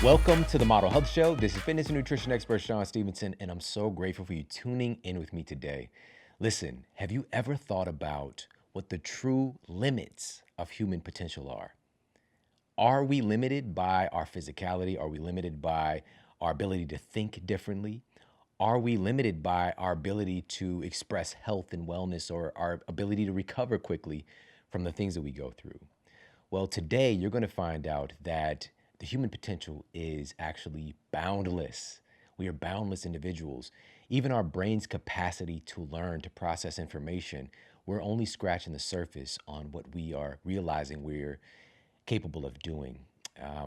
Welcome to the Model Health Show. This is fitness and nutrition expert Shawn Stevenson, and I'm so grateful for you tuning in with me today. Listen, have you ever thought about what the true limits of human potential are? Are we limited by our physicality? Are we limited by our ability to think differently? Are we limited by our ability to express health and wellness, or our ability to recover quickly from the things that we go through? Well, today you're going to find out that the human potential is actually boundless. We are boundless individuals. Even our brain's capacity to learn, to process information, we're only scratching the surface on what we are realizing we're capable of doing.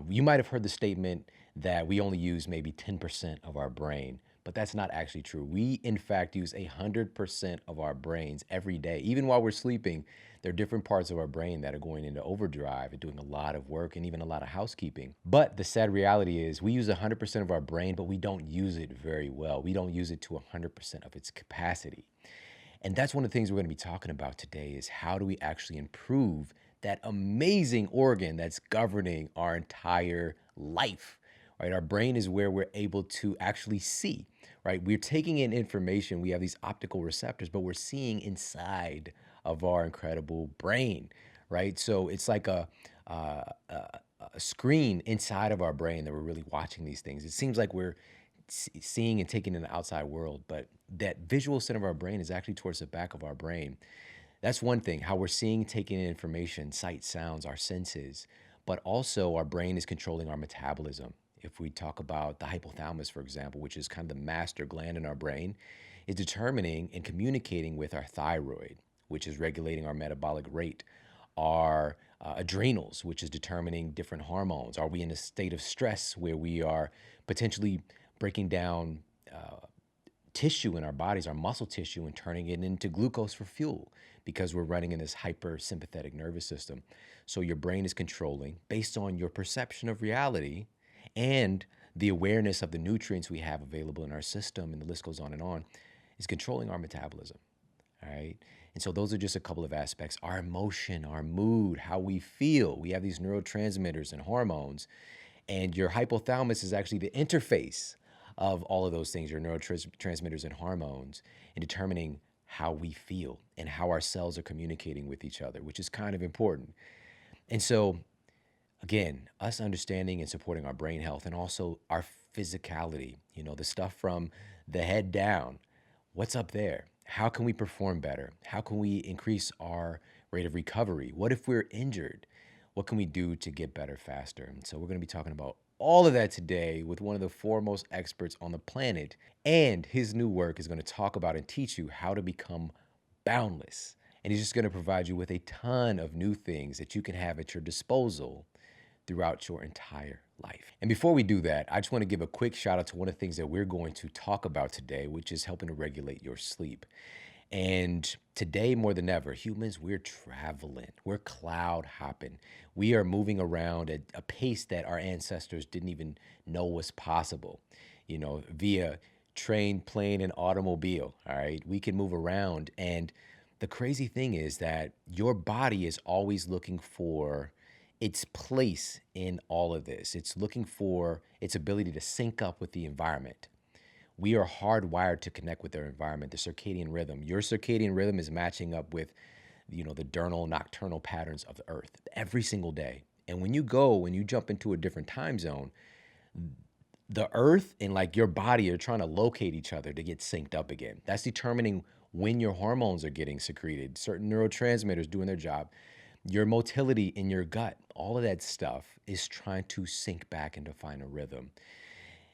You might have heard the statement that we only use maybe 10% of our brain, but that's not actually true. We, in fact, use 100% of our brains every day. Even while we're sleeping, there are different parts of our brain that are going into overdrive and doing a lot of work and even a lot of housekeeping. But the sad reality is we use 100% of our brain, but we don't use it very well. We don't use it to 100% of its capacity. And that's one of the things we're going to be talking about today is how do we actually improve that amazing organ that's governing our entire life, right? Our brain is where we're able to actually see, right? We're taking in information. We have these optical receptors, but we're seeing inside of our incredible brain, right? So it's like a screen inside of our brain that we're really watching these things. It seems like we're seeing and taking in the outside world, but that visual center of our brain is actually towards the back of our brain. That's one thing, how we're seeing, taking in information, sight, sounds, our senses, but also our brain is controlling our metabolism. If we talk about the hypothalamus, for example, which is kind of the master gland in our brain, is determining and communicating with our thyroid, which is regulating our metabolic rate, our adrenals, which is determining different hormones. Are we in a state of stress where we are potentially breaking down tissue in our bodies, our muscle tissue, and turning it into glucose for fuel because we're running in this hypersympathetic nervous system. So your brain is controlling based on your perception of reality and the awareness of the nutrients we have available in our system, and the list goes on, is controlling our metabolism. All right. And so those are just a couple of aspects. Our emotion, our mood, how we feel. We have these neurotransmitters and hormones, and your hypothalamus is actually the interface of all of those things, your neurotransmitters and hormones, in determining how we feel and how our cells are communicating with each other, which is kind of important. And so, again, us understanding and supporting our brain health and also our physicality, the stuff from the head down, what's up there? How can we perform better? How can we increase our rate of recovery? What if we're injured? What can we do to get better faster? And so we're going to be talking about all of that today with one of the foremost experts on the planet. And his new work is going to talk about and teach you how to become boundless. And he's just going to provide you with a ton of new things that you can have at your disposal throughout your entire life. And before we do that, I just want to give a quick shout out to one of the things that we're going to talk about today, which is helping to regulate your sleep. And today, more than ever, humans, we're traveling, we're cloud hopping. We are moving around at a pace that our ancestors didn't even know was possible, via train, plane, and automobile, all right? We can move around. And the crazy thing is that your body is always looking for its place in all of this. It's looking for its ability to sync up with the environment. We are hardwired to connect with our environment, the circadian rhythm. Your circadian rhythm is matching up with, the diurnal, nocturnal patterns of the earth every single day. And when you jump into a different time zone, the earth and like your body are trying to locate each other to get synced up again. That's determining when your hormones are getting secreted, certain neurotransmitters doing their job, your motility in your gut, all of that stuff is trying to sync back and to find a rhythm.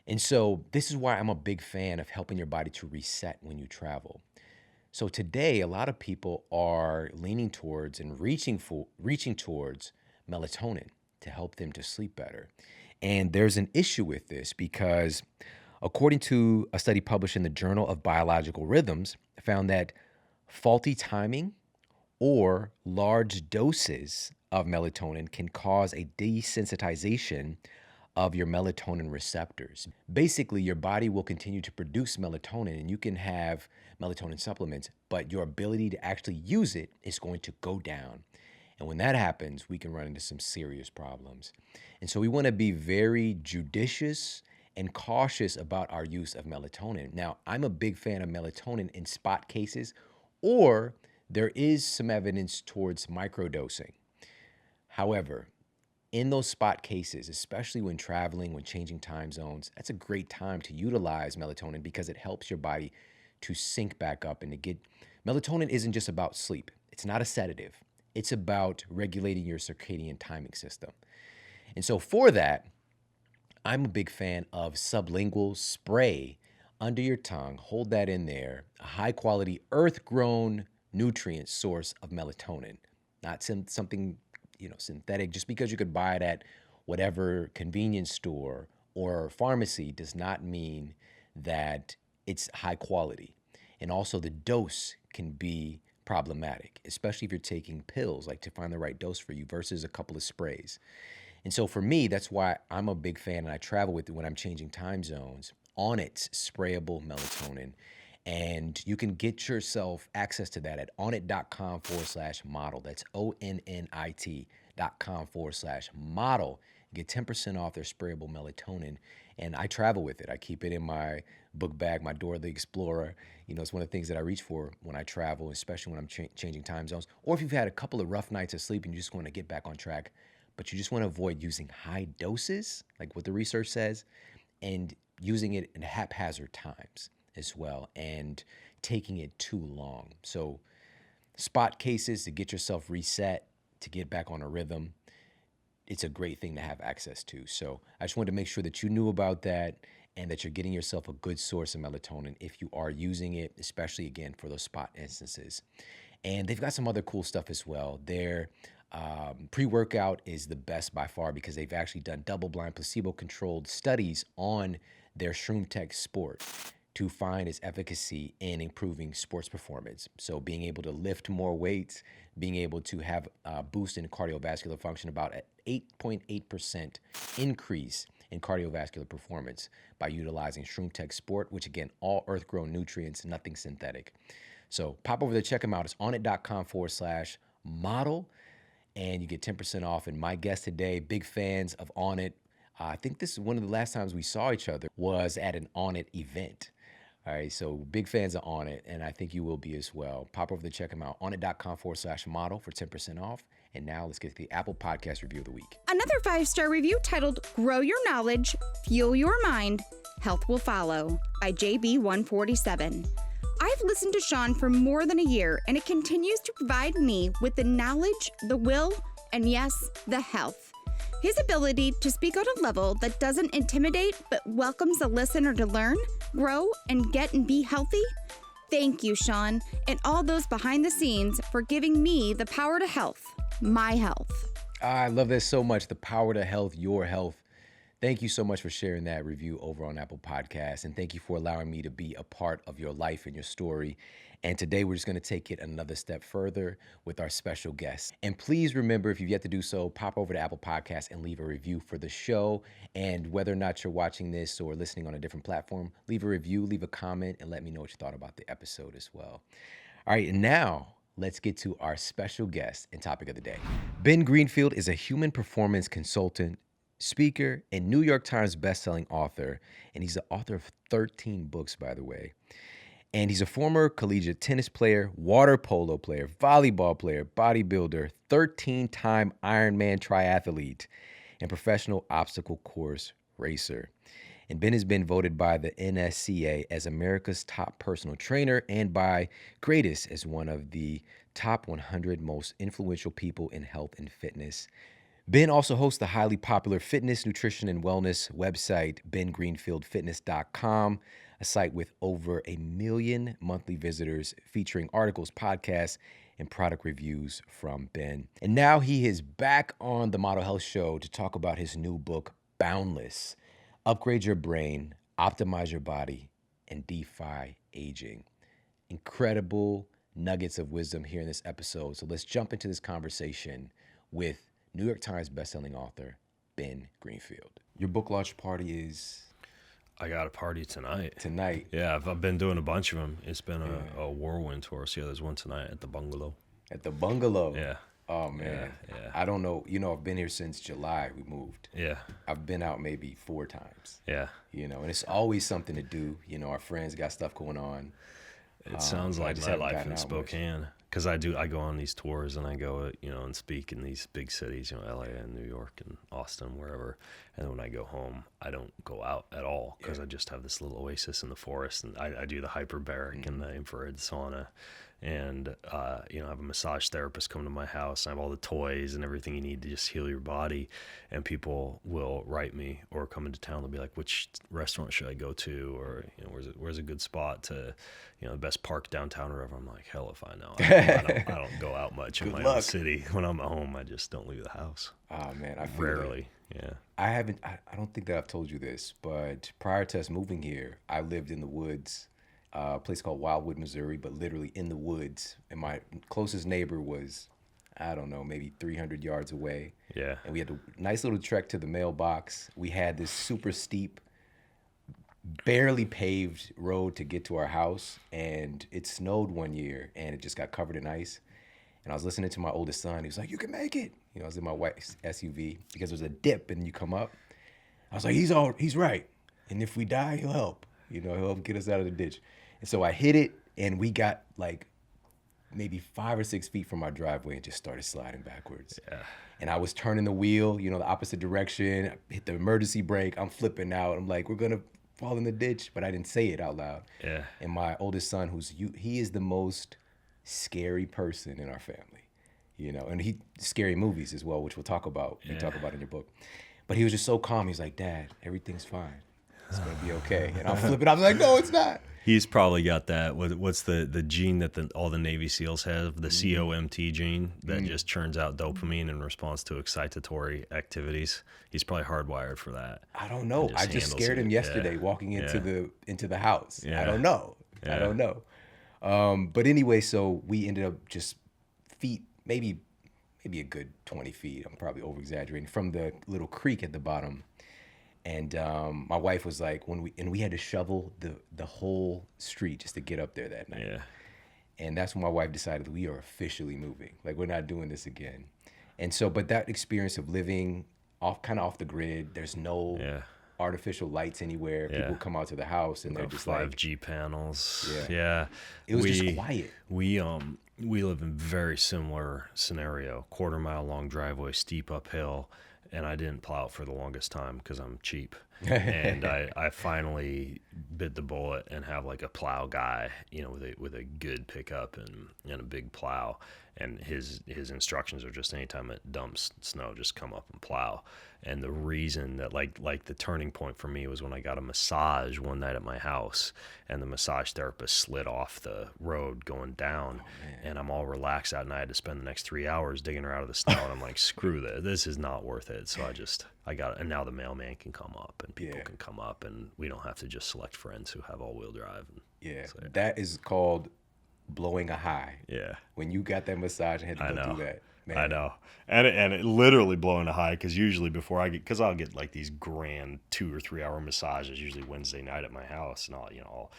And so this is why I'm a big fan of helping your body to reset when you travel. So today, a lot of people are leaning towards and reaching towards melatonin to help them to sleep better. And there's an issue with this because according to a study published in the Journal of Biological Rhythms, found that faulty timing or large doses of melatonin can cause a desensitization of your melatonin receptors. Basically, your body will continue to produce melatonin, and you can have melatonin supplements, but your ability to actually use it is going to go down. And when that happens, we can run into some serious problems. And so we want to be very judicious and cautious about our use of melatonin. Now, I'm a big fan of melatonin in spot cases, or there is some evidence towards microdosing. However, in those spot cases, especially when traveling, when changing time zones, that's a great time to utilize melatonin because it helps your body to sync back up and to get. Melatonin isn't just about sleep. It's not a sedative. It's about regulating your circadian timing system. And so for that, I'm a big fan of sublingual spray under your tongue. Hold that in there. A high quality earth-grown nutrient source of melatonin, not something synthetic. Just because you could buy it at whatever convenience store or pharmacy does not mean that it's high quality. And also the dose can be problematic, especially if you're taking pills, like to find the right dose for you versus a couple of sprays. And so for me, that's why I'm a big fan, and I travel with it when I'm changing time zones. Onnit's sprayable melatonin. And you can get yourself access to that at onnit.com/model. That's ONNIT.com/model. Get 10% off their sprayable melatonin. And I travel with it. I keep it in my book bag, my Dora the Explorer. It's one of the things that I reach for when I travel, especially when I'm changing time zones. Or if you've had a couple of rough nights of sleep and you just want to get back on track, but you just want to avoid using high doses, like what the research says, and using it in haphazard times as well, and taking it too long. So spot cases to get yourself reset, to get back on a rhythm, it's a great thing to have access to. So I just wanted to make sure that you knew about that and that you're getting yourself a good source of melatonin if you are using it, especially, again, for those spot instances. And they've got some other cool stuff as well. Their pre-workout is the best by far because they've actually done double-blind, placebo-controlled studies on their ShroomTech Sport to find its efficacy in improving sports performance. So being able to lift more weights, being able to have a boost in cardiovascular function, about an 8.8% increase in cardiovascular performance by utilizing ShroomTech Sport, which again, all earth-grown nutrients, nothing synthetic. So pop over there, check them out. It's onnit.com/model, and you get 10% off. And my guest today, big fans of Onnit. I think this is one of the last times we saw each other was at an Onnit event. All right, so big fans of Onnit, and I think you will be as well. Pop over to check them out, onnit.com/model for 10% off. And now let's get to the Apple Podcast Review of the Week. Another 5-star review titled Grow Your Knowledge, Fuel Your Mind, Health Will Follow by JB147. I've listened to Shawn for more than a year, and it continues to provide me with the knowledge, the will, and yes, the health. His ability to speak on a level that doesn't intimidate but welcomes the listener to learn, grow, and get and be healthy. Thank you, Shawn, and all those behind the scenes for giving me the power to health, my health. I love that so much, the power to health, your health. Thank you so much for sharing that review over on Apple Podcasts, and thank you for allowing me to be a part of your life and your story. And today we're just going to take it another step further with our special guest. And please remember, if you've yet to do so, pop over to Apple Podcasts and leave a review for the show. And whether or not you're watching this or listening on a different platform, leave a review, leave a comment, and let me know what you thought about the episode as well. All right, and now let's get to our special guest and topic of the day. Ben Greenfield is a human performance consultant, speaker, and New York Times bestselling author. And he's the author of 13 books, by the way. And he's a former collegiate tennis player, water polo player, volleyball player, bodybuilder, 13-time Ironman triathlete, and professional obstacle course racer. And Ben has been voted by the NSCA as America's top personal trainer and by Greatest as one of the top 100 most influential people in health and fitness. Ben also hosts the highly popular fitness, nutrition, and wellness website, bengreenfieldfitness.com, a site with over 1 million monthly visitors featuring articles, podcasts, and product reviews from Ben. And now he is back on the Model Health Show to talk about his new book, Boundless: Upgrade Your Brain, Optimize Your Body, and Defy Aging. Incredible nuggets of wisdom here in this episode. So let's jump into this conversation with New York Times bestselling author Ben Greenfield. Your book launch party is? I got a party tonight. Tonight? Yeah, I've been doing a bunch of them. It's been a whirlwind tour. So yeah, there's one tonight at the bungalow. At the bungalow? Yeah. Oh man, Yeah. I don't know. I've been here since July. We moved. Yeah. I've been out maybe 4 times. Yeah. And it's always something to do. Our friends got stuff going on. It sounds I like just my haven't life gotten in out much. Spokane. Because I go on these tours and I go, and speak in these big cities, LA and New York and Austin, wherever. And then when I go home, I don't go out at all because I just have this little oasis in the forest. And I do the hyperbaric and the infrared sauna. And, I have a massage therapist come to my house. I have all the toys and everything you need to just heal your body. And people will write me or come into town. They'll be like, which restaurant should I go to? Or, where's a good spot to, the best park downtown or whatever. I'm like, hell if I know. I don't go out much in my own city. When I'm at home, I just don't leave the house. Oh man, I feel Rarely. Yeah. I don't think that I've told you this, but prior to us moving here, I lived in the woods, a place called Wildwood, Missouri, but literally in the woods. And my closest neighbor was, I don't know, maybe 300 yards away. Yeah. And we had a nice little trek to the mailbox. We had this super steep, barely paved road to get to our house. And it snowed one year and it just got covered in ice. And I was listening to my oldest son. He was like, you can make it. I was in my wife's SUV because there's a dip and you come up. I was like, he's right. And if we die, he'll help. He'll help get us out of the ditch. And so I hit it and we got like maybe 5 or 6 feet from our driveway and just started sliding backwards. Yeah. And I was turning the wheel, the opposite direction, I hit the emergency brake. I'm flipping out. I'm like, we're going to fall in the ditch. But I didn't say it out loud. Yeah. And my oldest son, he is the most scary person in our family. And he scary movies as well, which we'll talk about. You talk about in your book. But he was just so calm. He's like, Dad, everything's fine. It's gonna be okay. And I'm flipping. I was like, no, it's not. He's probably got that. What's the gene that all the Navy SEALs have? The COMT gene that just churns out dopamine in response to excitatory activities. He's probably hardwired for that. I don't know. I just scared him yesterday walking into the house. Yeah. I don't know. Yeah. I don't know. But anyway, so we ended up just feet, maybe a good 20 feet. I'm probably over exaggerating, from the little creek at the bottom. And my wife was like, we had to shovel the whole street just to get up there that night. Yeah. And that's when my wife decided we are officially moving. Like, we're not doing this again. And so, but that experience of living off the grid, there's no artificial lights anywhere. Yeah. People come out to the house and they're just 5G like panels. Yeah. Yeah. It was just quiet. We live in very similar scenario, 1/4-mile long driveway, steep uphill, and I didn't plow for the longest time because I'm cheap. And I finally bit the bullet and have like a plow guy, with a good pickup and a big plow. And his instructions are just anytime it dumps snow, just come up and plow. And the reason that like the turning point for me was when I got a massage one night at my house, and the massage therapist slid off the road going down, and I'm all relaxed out, and I had to spend the next 3 hours digging her out of the snow, and I'm like, screw this is not worth it. So I got it, and now the mailman can come up, and people can come up, and we don't have to just select friends who have all-wheel drive. That is called blowing a high. Yeah. When you got that massage and had to go do that. Man. I know. And it literally blowing a high, because usually before I'll get like these grand 2 or 3 hour massages, usually Wednesday night at my house, and I'll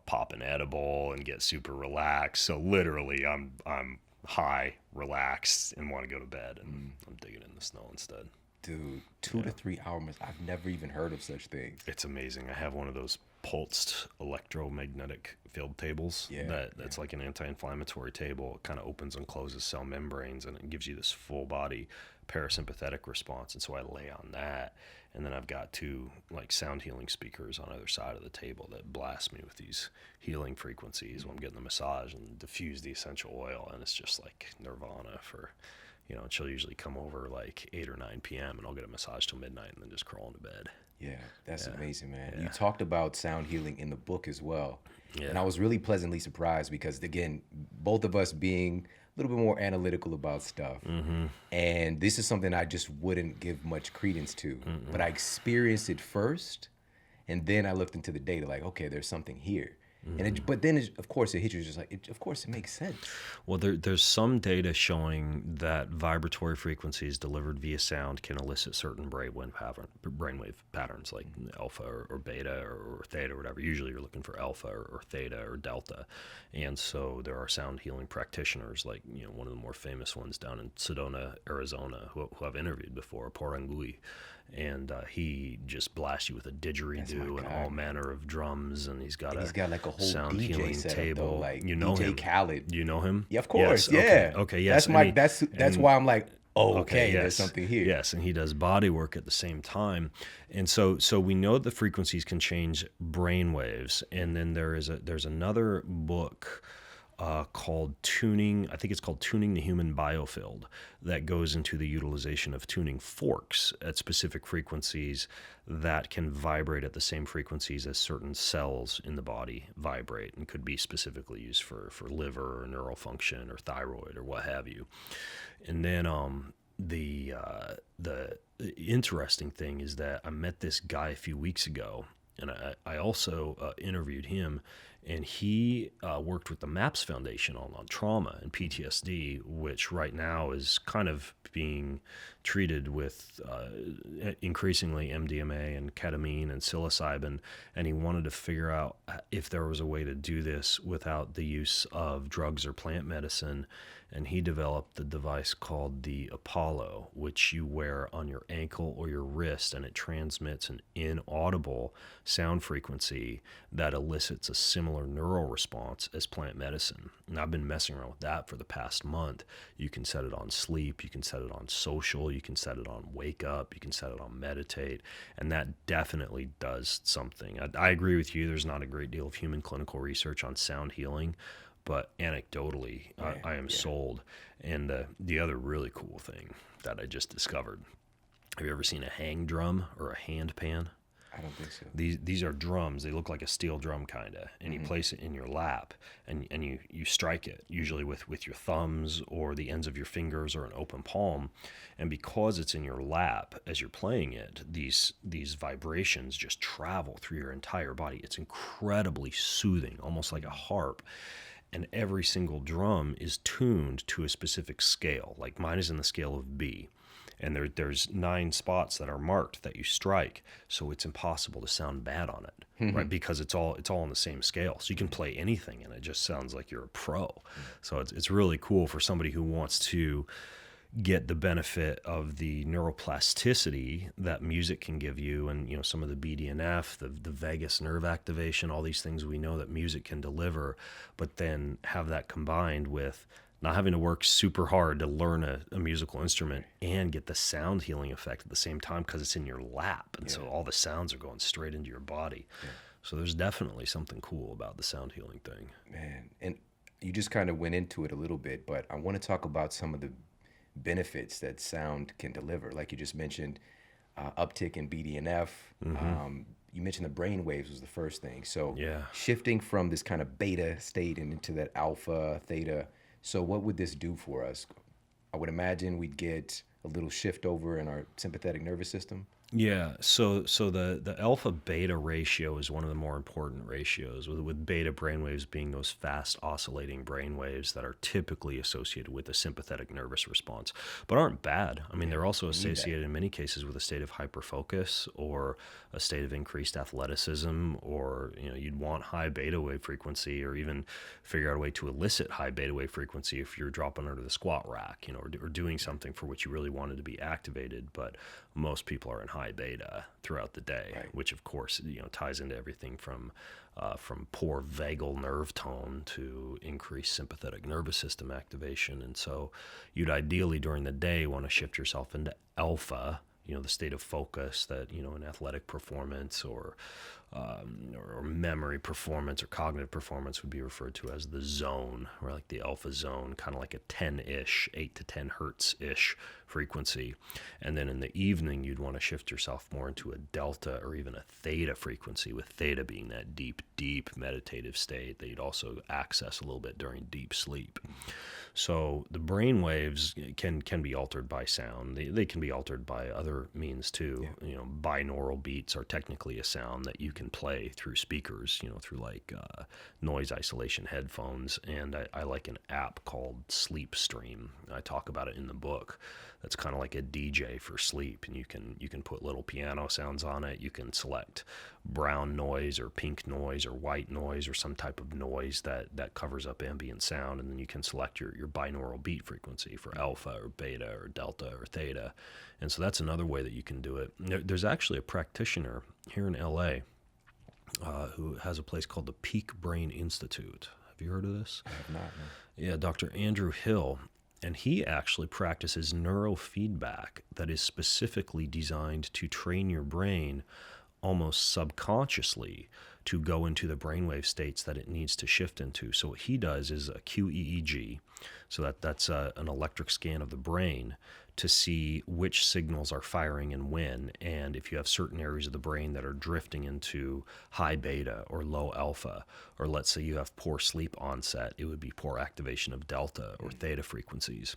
pop an edible and get super relaxed. So literally I'm high, relaxed, and want to go to bed, and I'm digging in the snow instead. Dude, 2 to 3 hour I've never even heard of such things. It's amazing. I have one of those pulsed electromagnetic field tables. That's like an anti-inflammatory table. It kind of opens and closes cell membranes, and it gives you this full body parasympathetic response. And so I lay on that, and then I've got 2 like sound healing speakers on either side of the table that blast me with these healing frequencies when I'm getting the massage, and diffuse the essential oil, and it's just like nirvana for, she'll usually come over like 8 or 9 p.m. and I'll get a massage till midnight and then just crawl into bed. Yeah, that's amazing, man. You talked about sound healing in the book as well. Yeah. And I was really pleasantly surprised because, again, both of us being a little bit more analytical about stuff. And this is something I just wouldn't give much credence to. But I experienced it first, and then I looked into the data like, okay, there's something here. But then, of course, it hits you just like, of course, it makes sense. Well, there's some data showing that vibratory frequencies delivered via sound can elicit certain brainwave patterns like alpha or beta or theta or whatever. Usually you're looking for alpha or theta or delta. And so there are sound healing practitioners, like one of the more famous ones down in Sedona, Arizona, who I've interviewed before, Porangui. And he just blasts you with a didgeridoo and all manner of drums, and he's got like a whole sound DJ healing setup, table. though, like you know DJ him, Khaled. You know him? Yeah, of course. Yes. Yeah. Okay. Yes. That's why I'm like, okay, yes. there's something here. Yes, and he does body work at the same time, and so we know the frequencies can change brain waves, and then there's another book called Tuning. I think it's called Tuning the Human Biofield, that goes into the utilization of tuning forks at specific frequencies that can vibrate at the same frequencies as certain cells in the body vibrate, and could be specifically used for liver or neural function or thyroid or what have you. And then the interesting thing is that I met this guy a few weeks ago, and I also interviewed him, and he worked with the MAPS Foundation on trauma and PTSD, which right now is kind of being treated with increasingly MDMA and ketamine and psilocybin, and he wanted to figure out if there was a way to do this without the use of drugs or plant medicine. And he developed the device called the Apollo, which you wear on your ankle or your wrist, and it transmits an inaudible sound frequency that elicits a similar neural response as plant medicine. And I've been messing around with that for the past month. You can set it on sleep, you can set it on social, you can set it on wake up, you can set it on meditate, and that definitely does something. I agree with you, there's not a great deal of human clinical research on sound healing, but anecdotally, I am sold. And the other really cool thing that I just discovered, have you ever seen a hang drum or a hand pan? I don't think so. These are drums. They look like a steel drum kind of, and you place it in your lap, and you strike it, usually with your thumbs or the ends of your fingers or an open palm. And because it's in your lap as you're playing it, these vibrations just travel through your entire body. It's incredibly soothing, almost like a harp. And every single drum is tuned to a specific scale. Like mine is in the scale of B. And there's 9 spots that are marked that you strike, so it's impossible to sound bad on it, right? Because it's all on the same scale. So you can play anything, and it just sounds like you're a pro. So it's really cool for somebody who wants to get the benefit of the neuroplasticity that music can give you, and some of the BDNF, the vagus nerve activation, all these things we know that music can deliver, but then have that combined with not having to work super hard to learn a musical instrument and get the sound healing effect at the same time because it's in your lap, and so all the sounds are going straight into your body. So there's definitely something cool about the sound healing thing. Man, and you just kind of went into it a little bit, but I want to talk about some of the benefits that sound can deliver. Like you just mentioned, uptick in BDNF. You mentioned the brain waves was the first thing. So shifting from this kind of beta state and into that alpha, theta. So what would this do for us? I would imagine we'd get a little shift over in our sympathetic nervous system. Yeah, so the alpha beta ratio is one of the more important ratios, with beta brainwaves being those fast oscillating brainwaves that are typically associated with a sympathetic nervous response, but aren't bad. I mean, they're also associated in many cases with a state of hyperfocus or a state of increased athleticism, or you'd want high beta wave frequency, or even figure out a way to elicit high beta wave frequency if you're dropping under the squat rack, or doing something for which you really wanted to be activated, but most people are in high beta throughout the day, which of course ties into everything from poor vagal nerve tone to increased sympathetic nervous system activation. And so you'd ideally during the day want to shift yourself into alpha, the state of focus that in athletic performance or memory performance or cognitive performance would be referred to as the zone, or like the alpha zone, kind of like a 10-ish, 8 to 10 hertz-ish frequency. And then in the evening, you'd want to shift yourself more into a delta or even a theta frequency, with theta being that deep, deep meditative state that you'd also access a little bit during deep sleep. So the brain waves can be altered by sound. They can be altered by other means too. Yeah. You know, binaural beats are technically a sound that you can play through speakers, you know, through like noise isolation headphones. And I like an app called Sleep Stream. I talk about it in the book. That's kind of like a DJ for sleep, and you can put little piano sounds on it. You can select brown noise or pink noise or white noise or some type of noise that covers up ambient sound, and then you can select your binaural beat frequency for alpha or beta or delta or theta. And so that's another way that you can do it. There's actually a practitioner here in LA who has a place called the Peak Brain Institute. Have you heard of this? I have not. No. Yeah, Dr. Andrew Hill. And he actually practices neurofeedback that is specifically designed to train your brain almost subconsciously to go into the brainwave states that it needs to shift into. So what he does is a QEEG, so that's an electric scan of the brain to see which signals are firing and when, and if you have certain areas of the brain that are drifting into high beta or low alpha, or let's say you have poor sleep onset, it would be poor activation of delta or theta frequencies.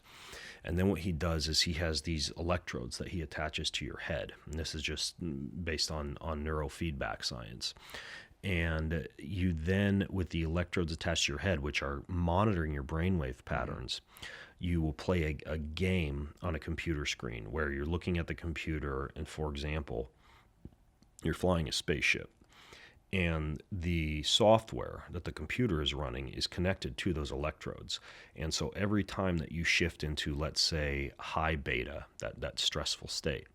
And then what he does is he has these electrodes that he attaches to your head, and this is just based on neurofeedback science. And you then, with the electrodes attached to your head, which are monitoring your brainwave patterns, you will play a game on a computer screen where you're looking at the computer and, for example, you're flying a spaceship. And the software that the computer is running is connected to those electrodes. And so every time that you shift into, let's say, high beta, that stressful state,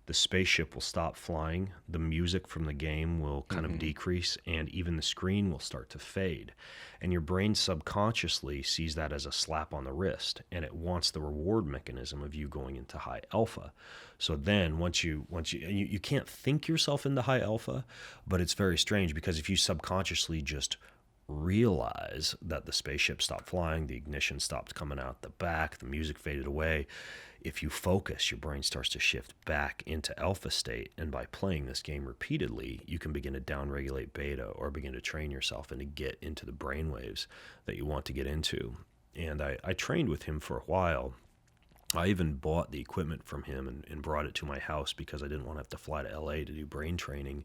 the spaceship will stop flying, the music from the game will kind of decrease, and even the screen will start to fade. And your brain subconsciously sees that as a slap on the wrist, and it wants the reward mechanism of you going into high alpha. So then once you can't think yourself into high alpha, but it's very strange because if you subconsciously just realize that the spaceship stopped flying, the ignition stopped coming out the back, the music faded away, if you focus, your brain starts to shift back into alpha state, and by playing this game repeatedly, you can begin to downregulate beta or begin to train yourself and to get into the brain waves that you want to get into. And I trained with him for a while. I even bought the equipment from him and brought it to my house because I didn't want to have to fly to LA to do brain training.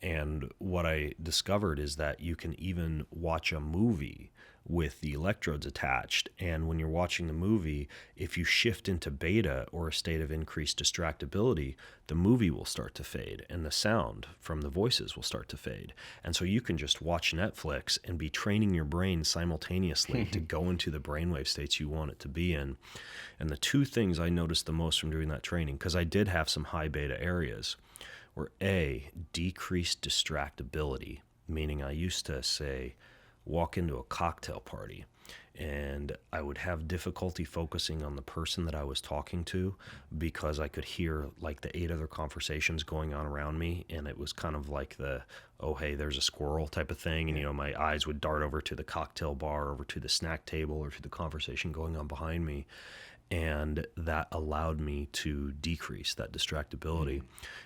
And what I discovered is that you can even watch a movie with the electrodes attached. And when you're watching the movie, if you shift into beta or a state of increased distractibility, the movie will start to fade and the sound from the voices will start to fade. And so you can just watch Netflix and be training your brain simultaneously to go into the brainwave states you want it to be in. And the two things I noticed the most from doing that training, because I did have some high beta areas, were A, decreased distractibility, meaning I used to, say, walk into a cocktail party and I would have difficulty focusing on the person that I was talking to because I could hear like the 8 other conversations going on around me, and it was kind of like the, oh, hey, there's a squirrel type of thing. And, you know, my eyes would dart over to the cocktail bar, over to the snack table, or to the conversation going on behind me. And that allowed me to decrease that distractibility.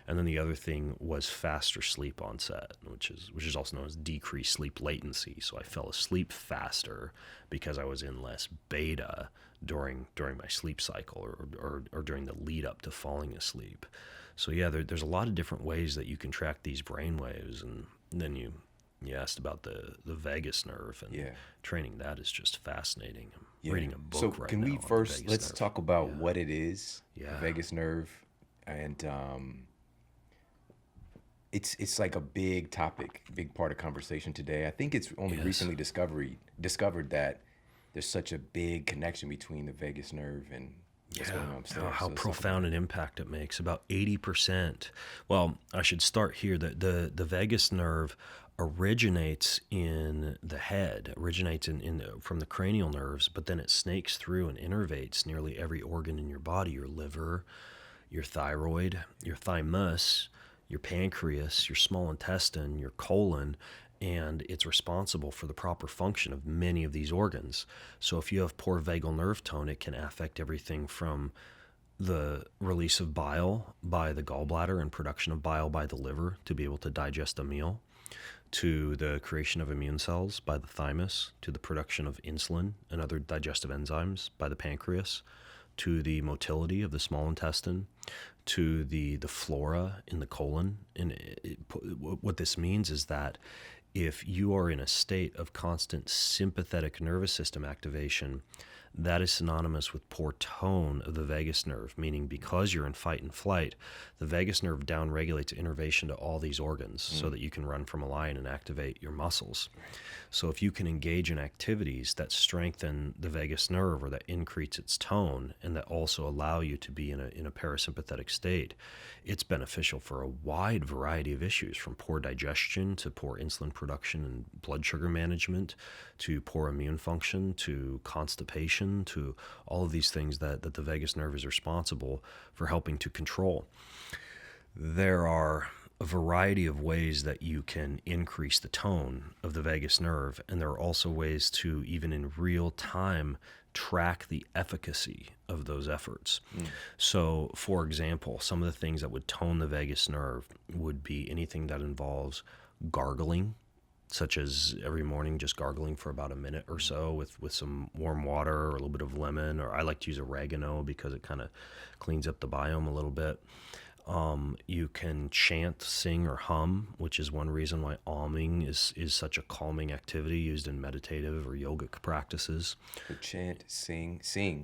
And then the other thing was faster sleep onset, which is also known as decreased sleep latency. So I fell asleep faster because I was in less beta during my sleep cycle or during the lead up to falling asleep. So yeah, there's a lot of different ways that you can track these brain waves. And then you asked about the vagus nerve, and training that is just fascinating. I'm reading a book right now. So can we first, let's talk about what it is, the vagus nerve, and it's like a big topic, big part of conversation today. I think it's only recently discovered that there's such a big connection between the vagus nerve and what's going on upstairs. How profound an impact it makes. About 80%. Well, I should start here. The vagus nerve originates in the head, originates from the cranial nerves, but then it snakes through and innervates nearly every organ in your body: your liver, your thyroid, your thymus, your pancreas, your small intestine, your colon, and it's responsible for the proper function of many of these organs. So if you have poor vagal nerve tone, it can affect everything from the release of bile by the gallbladder and production of bile by the liver to be able to digest a meal, to the creation of immune cells by the thymus, to the production of insulin and other digestive enzymes by the pancreas, to the motility of the small intestine, to the flora in the colon. And what this means is that if you are in a state of constant sympathetic nervous system activation, that is synonymous with poor tone of the vagus nerve, meaning because you're in fight and flight, the vagus nerve downregulates innervation to all these organs so that you can run from a lion and activate your muscles. So if you can engage in activities that strengthen the vagus nerve or that increase its tone and that also allow you to be in a parasympathetic state, it's beneficial for a wide variety of issues, from poor digestion to poor insulin production and blood sugar management, to poor immune function, to constipation, to all of these things that the vagus nerve is responsible for helping to control. There are a variety of ways that you can increase the tone of the vagus nerve, and there are also ways to, even in real time, track the efficacy of those efforts. So, for example, some of the things that would tone the vagus nerve would be anything that involves gargling, such as every morning just gargling for about a minute or so with some warm water or a little bit of lemon, or I like to use oregano because it kind of cleans up the biome a little bit. You can chant, sing, or hum, which is one reason why alming is such a calming activity used in meditative or yogic practices. So chant, sing.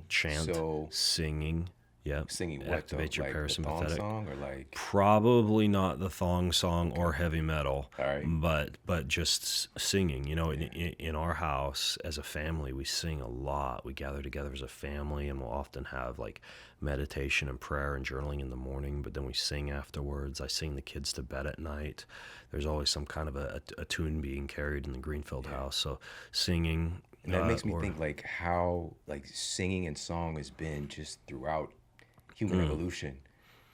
Chant, so singing. Yeah. Singing what? Activate your like parasympathetic. The thong song or like? Probably not the thong song or heavy metal. All right. But just singing. You know, in our house as a family, we sing a lot. We gather together as a family, and we'll often have like meditation and prayer and journaling in the morning, but then we sing afterwards. I sing the kids to bed at night. There's always some kind of a tune being carried in the Greenfield house. So singing. And that makes me think like how like singing and song has been just throughout human evolution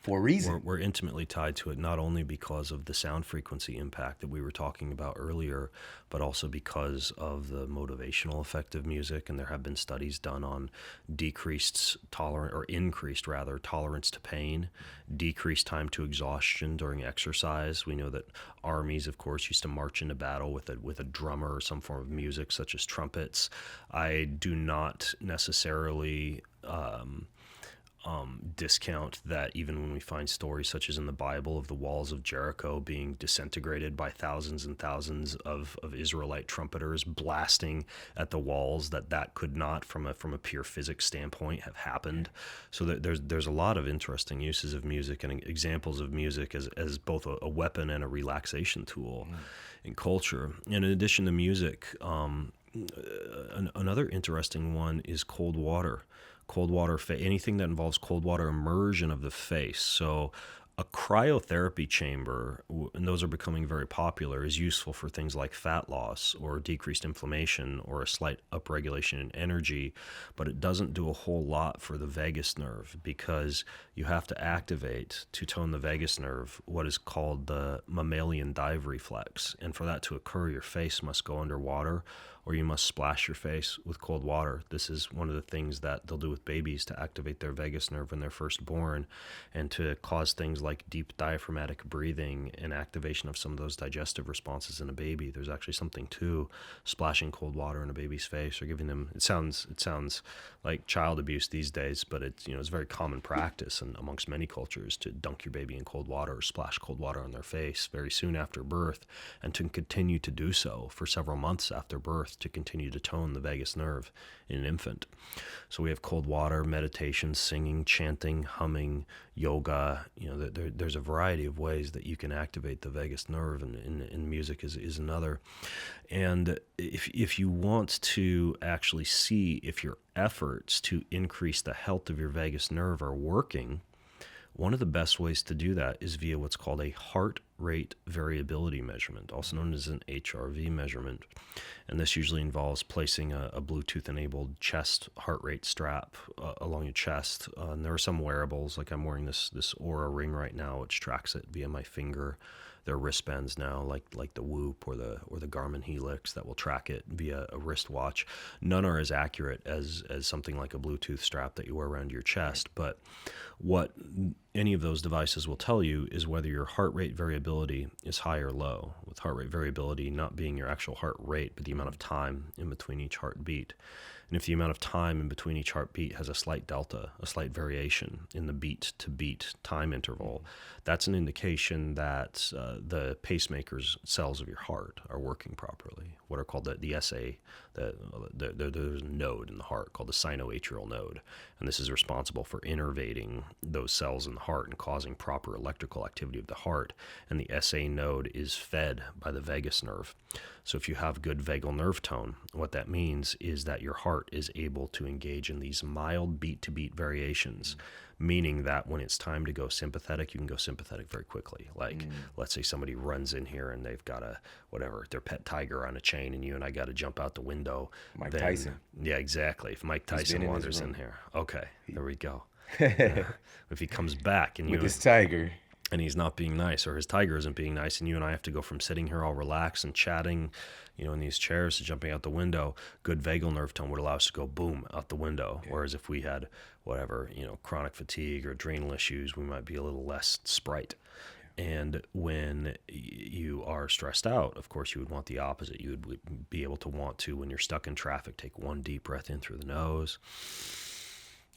for a reason. We're intimately tied to it, not only because of the sound frequency impact that we were talking about earlier, but also because of the motivational effect of music. And there have been studies done on increased tolerance to pain, decreased time to exhaustion during exercise. We know that armies, of course, used to march into battle with a drummer or some form of music, such as trumpets. I do not necessarily discount that even when we find stories such as in the Bible of the walls of Jericho being disintegrated by thousands and thousands of Israelite trumpeters blasting at the walls, that could not, from a pure physics standpoint, have happened. So there's a lot of interesting uses of music and examples of music as both a weapon and a relaxation tool in culture. And in addition to music, another interesting one is cold water. Anything that involves cold water immersion of the face. So a cryotherapy chamber, and those are becoming very popular, is useful for things like fat loss or decreased inflammation or a slight upregulation in energy, but it doesn't do a whole lot for the vagus nerve because you have to activate, to tone the vagus nerve, what is called the mammalian dive reflex. And for that to occur, your face must go underwater, or you must splash your face with cold water. This is one of the things that they'll do with babies to activate their vagus nerve when they're first born, and to cause things like deep diaphragmatic breathing and activation of some of those digestive responses in a baby. There's actually something to splashing cold water in a baby's face or giving them, it sounds like child abuse these days, but it's very common practice and amongst many cultures to dunk your baby in cold water or splash cold water on their face very soon after birth, and to continue to do so for several months after birth to continue to tone the vagus nerve in an infant. So we have cold water, meditation, singing, chanting, humming, yoga. There's a variety of ways that you can activate the vagus nerve, and music is another. And if you want to actually see if your efforts to increase the health of your vagus nerve are working, one of the best ways to do that is via what's called a heart rate variability measurement, also known as an HRV measurement. And this usually involves placing a Bluetooth-enabled chest heart rate strap along your chest. And there are some wearables, like I'm wearing this Oura ring right now, which tracks it via my finger. There are wristbands now, like the Whoop or the Garmin Helix, that will track it via a wristwatch. None are as accurate as something like a Bluetooth strap that you wear around your chest. But what any of those devices will tell you is whether your heart rate variability is high or low, with heart rate variability not being your actual heart rate, but the amount of time in between each heartbeat. And if the amount of time in between each heartbeat has a slight delta, a slight variation in the beat-to-beat time interval, that's an indication that the pacemaker's cells of your heart are working properly, what are called the SA. There's a node in the heart called the sinoatrial node, and this is responsible for innervating those cells in the heart and causing proper electrical activity of the heart. And the SA node is fed by the vagus nerve. So if you have good vagal nerve tone, what that means is that your heart is able to engage in these mild beat-to-beat variations, meaning that when it's time to go sympathetic, you can go sympathetic very quickly. Like, let's say somebody runs in here and they've got their pet tiger on a chain, and you and I got to jump out the window. Mike Tyson. Yeah, exactly. If Mike Tyson wanders in here, okay, there we go. If he comes back and with his tiger, and he's not being nice, or his tiger isn't being nice, and you and I have to go from sitting here all relaxed and chatting, in these chairs to jumping out the window, good vagal nerve tone would allow us to go boom out the window. Yeah. Whereas if we had chronic fatigue or adrenal issues, we might be a little less sprite. Yeah. And when you are stressed out, of course, you would want the opposite. You would be able to want to, when you're stuck in traffic, take one deep breath in through the nose,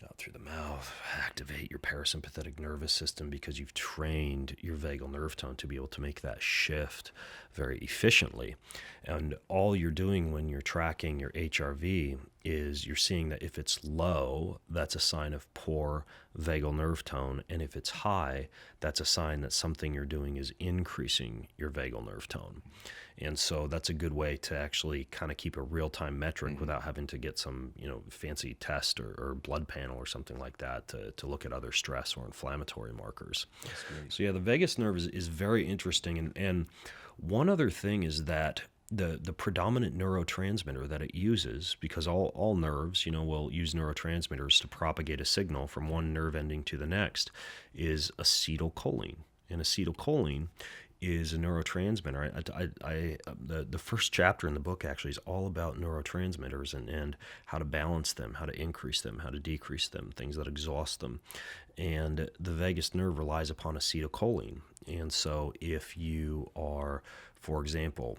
out through the mouth, activate your parasympathetic nervous system, because you've trained your vagal nerve tone to be able to make that shift very efficiently. And all you're doing when you're tracking your HRV is you're seeing that if it's low, that's a sign of poor vagal nerve tone. And if it's high, that's a sign that something you're doing is increasing your vagal nerve tone. And so that's a good way to actually kind of keep a real-time metric without having to get some, fancy test or blood panel or something like that to look at other stress or inflammatory markers. So yeah, the vagus nerve is very interesting. And one other thing is that the predominant neurotransmitter that it uses, because all nerves, will use neurotransmitters to propagate a signal from one nerve ending to the next, is acetylcholine. And acetylcholine is a neurotransmitter. The first chapter in the book actually is all about neurotransmitters and how to balance them, how to increase them, how to decrease them, things that exhaust them. And the vagus nerve relies upon acetylcholine. And so if you are, for example,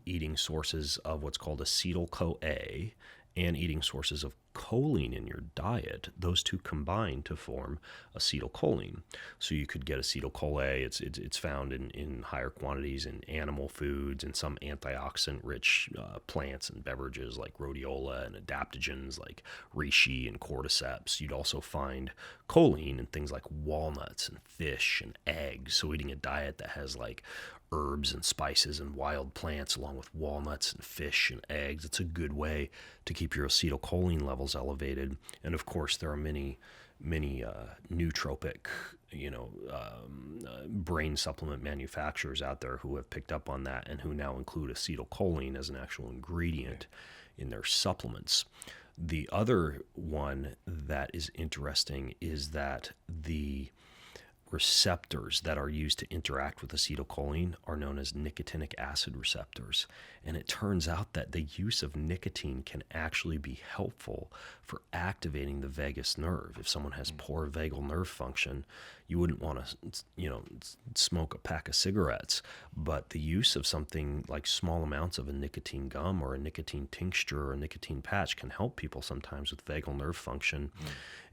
eating sources of what's called acetyl-CoA and eating sources of choline in your diet, those two combine to form acetylcholine. So you could get acetyl-CoA. It's found in higher quantities in animal foods and some antioxidant-rich plants and beverages like rhodiola, and adaptogens like reishi and cordyceps. You'd also find choline in things like walnuts and fish and eggs. So eating a diet that has like herbs and spices and wild plants along with walnuts and fish and eggs, it's a good way to keep your acetylcholine levels elevated. And of course, there are many nootropic, brain supplement manufacturers out there who have picked up on that and who now include acetylcholine as an actual ingredient in their supplements. The other one that is interesting is that the receptors that are used to interact with acetylcholine are known as nicotinic acid receptors. And it turns out that the use of nicotine can actually be helpful for activating the vagus nerve. If someone has poor vagal nerve function, you wouldn't want to, smoke a pack of cigarettes, but the use of something like small amounts of a nicotine gum or a nicotine tincture or a nicotine patch can help people sometimes with vagal nerve function.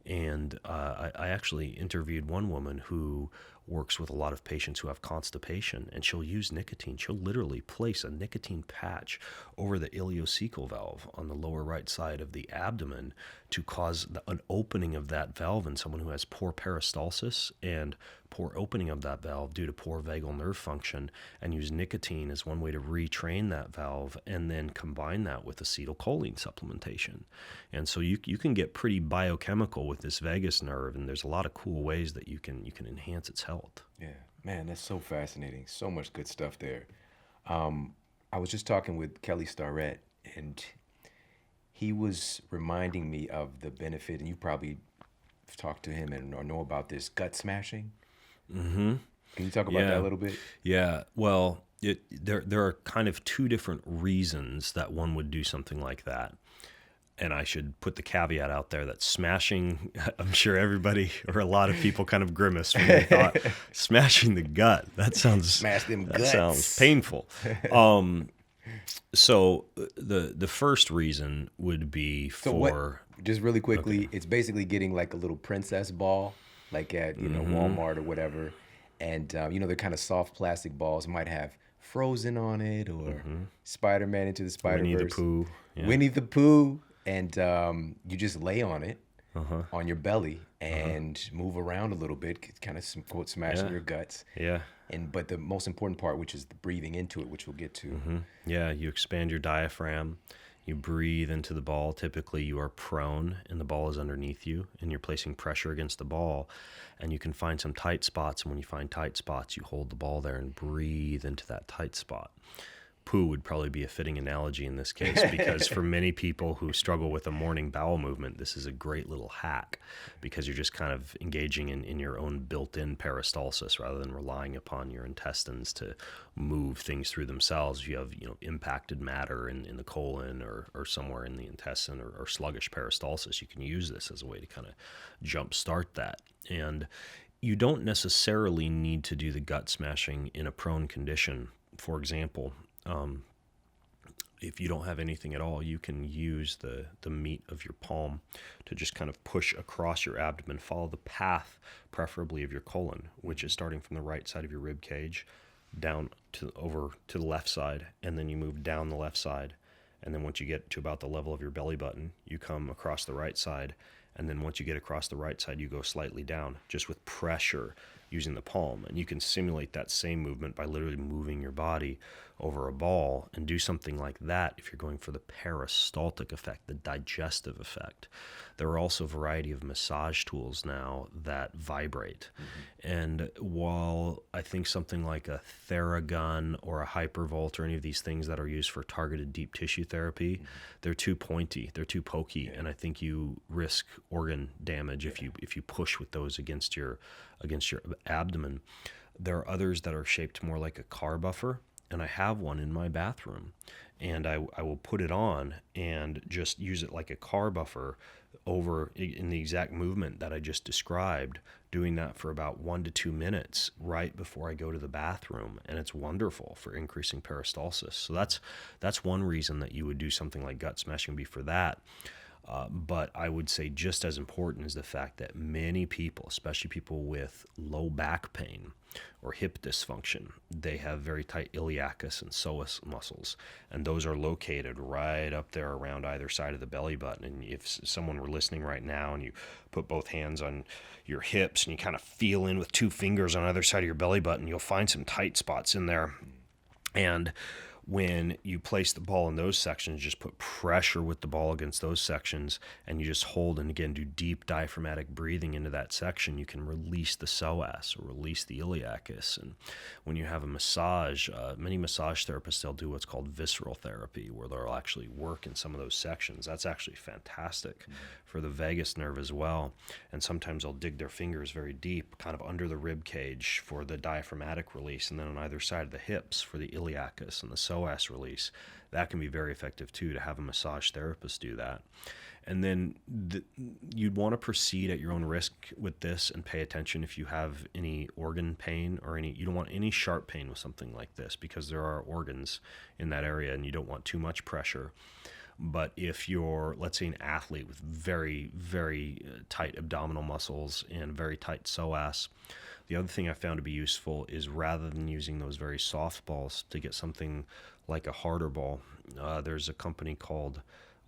And I actually interviewed one woman who works with a lot of patients who have constipation, and she'll use nicotine. She'll literally place a nicotine patch over the ileocecal valve on the lower right side of the abdomen to cause an opening of that valve in someone who has poor peristalsis and poor opening of that valve due to poor vagal nerve function, and use nicotine as one way to retrain that valve, and then combine that with acetylcholine supplementation. And so you can get pretty biochemical with this vagus nerve, and there's a lot of cool ways that you can enhance its health. Yeah, man, that's so fascinating. So much good stuff there. I was just talking with Kelly Starrett, and he was reminding me of the benefit, and you probably talked to him or know about this, gut smashing. Mm-hmm. Can you talk about that a little bit? Yeah, well, there are kind of two different reasons that one would do something like that. And I should put the caveat out there that smashing, I'm sure everybody or a lot of people kind of grimaced when they thought smashing the gut. That sounds Smash them that guts. sounds painful. So the first reason would be just really quickly, it's basically getting like a little princess ball, like at Walmart or whatever, and they're kind of soft plastic balls. It might have Frozen on it or Spider-Man Into the Spider-Verse. Winnie the Pooh. Yeah. Winnie the Pooh, and you just lay on it on your belly and move around a little bit, kind of quote smashing your guts. Yeah. But the most important part, which is the breathing into it, which we'll get to. Yeah, you expand your diaphragm. You breathe into the ball. Typically, you are prone, and the ball is underneath you, and you're placing pressure against the ball. And you can find some tight spots, and when you find tight spots, you hold the ball there and breathe into that tight spot. Poo would probably be a fitting analogy in this case, because for many people who struggle with a morning bowel movement, this is a great little hack, because you're just kind of engaging in your own built-in peristalsis rather than relying upon your intestines to move things through themselves. If you have impacted matter in the colon or somewhere in the intestine or sluggish peristalsis, you can use this as a way to kind of jumpstart that. And you don't necessarily need to do the gut smashing in a prone condition. For example, if you don't have anything at all, you can use the meat of your palm to just kind of push across your abdomen, follow the path, preferably of your colon, which is starting from the right side of your rib cage, down over to the left side, and then you move down the left side. And then once you get to about the level of your belly button, you come across the right side. And then once you get across the right side, you go slightly down, just with pressure using the palm. And you can simulate that same movement by literally moving your body over a ball, and do something like that if you're going for the peristaltic effect, the digestive effect. There are also a variety of massage tools now that vibrate. And while I think something like a Theragun or a Hypervolt or any of these things that are used for targeted deep tissue therapy, they're too pointy, they're too pokey, and I think you risk organ damage if you push with those against your abdomen. There are others that are shaped more like a car buffer, and I have one in my bathroom, and I will put it on and just use it like a car buffer over in the exact movement that I just described, doing that for about 1 to 2 minutes right before I go to the bathroom, and it's wonderful for increasing peristalsis. So that's one reason that you would do something like gut smashing, be for that. But I would say just as important is the fact that many people, especially people with low back pain or hip dysfunction, they have very tight iliacus and psoas muscles, and those are located right up there around either side of the belly button. And if someone were listening right now and you put both hands on your hips and you kind of feel in with 2 fingers on either side of your belly button, you'll find some tight spots in there. And when you place the ball in those sections, just put pressure with the ball against those sections, and you just hold and again do deep diaphragmatic breathing into that section, you can release the psoas or release the iliacus. And when you have a massage, many massage therapists, they'll do what's called visceral therapy, where they'll actually work in some of those sections. That's actually fantastic for the vagus nerve as well. And sometimes they'll dig their fingers very deep, kind of under the rib cage for the diaphragmatic release, and then on either side of the hips for the iliacus and the psoas release. That can be very effective too, to have a massage therapist do that. And then you'd want to proceed at your own risk with this and pay attention if you have any organ pain or you don't want any sharp pain with something like this, because there are organs in that area and you don't want too much pressure. But if you're, let's say, an athlete with very, very tight abdominal muscles and very tight psoas, the other thing I found to be useful is, rather than using those very soft balls, to get something like a harder ball. There's a company called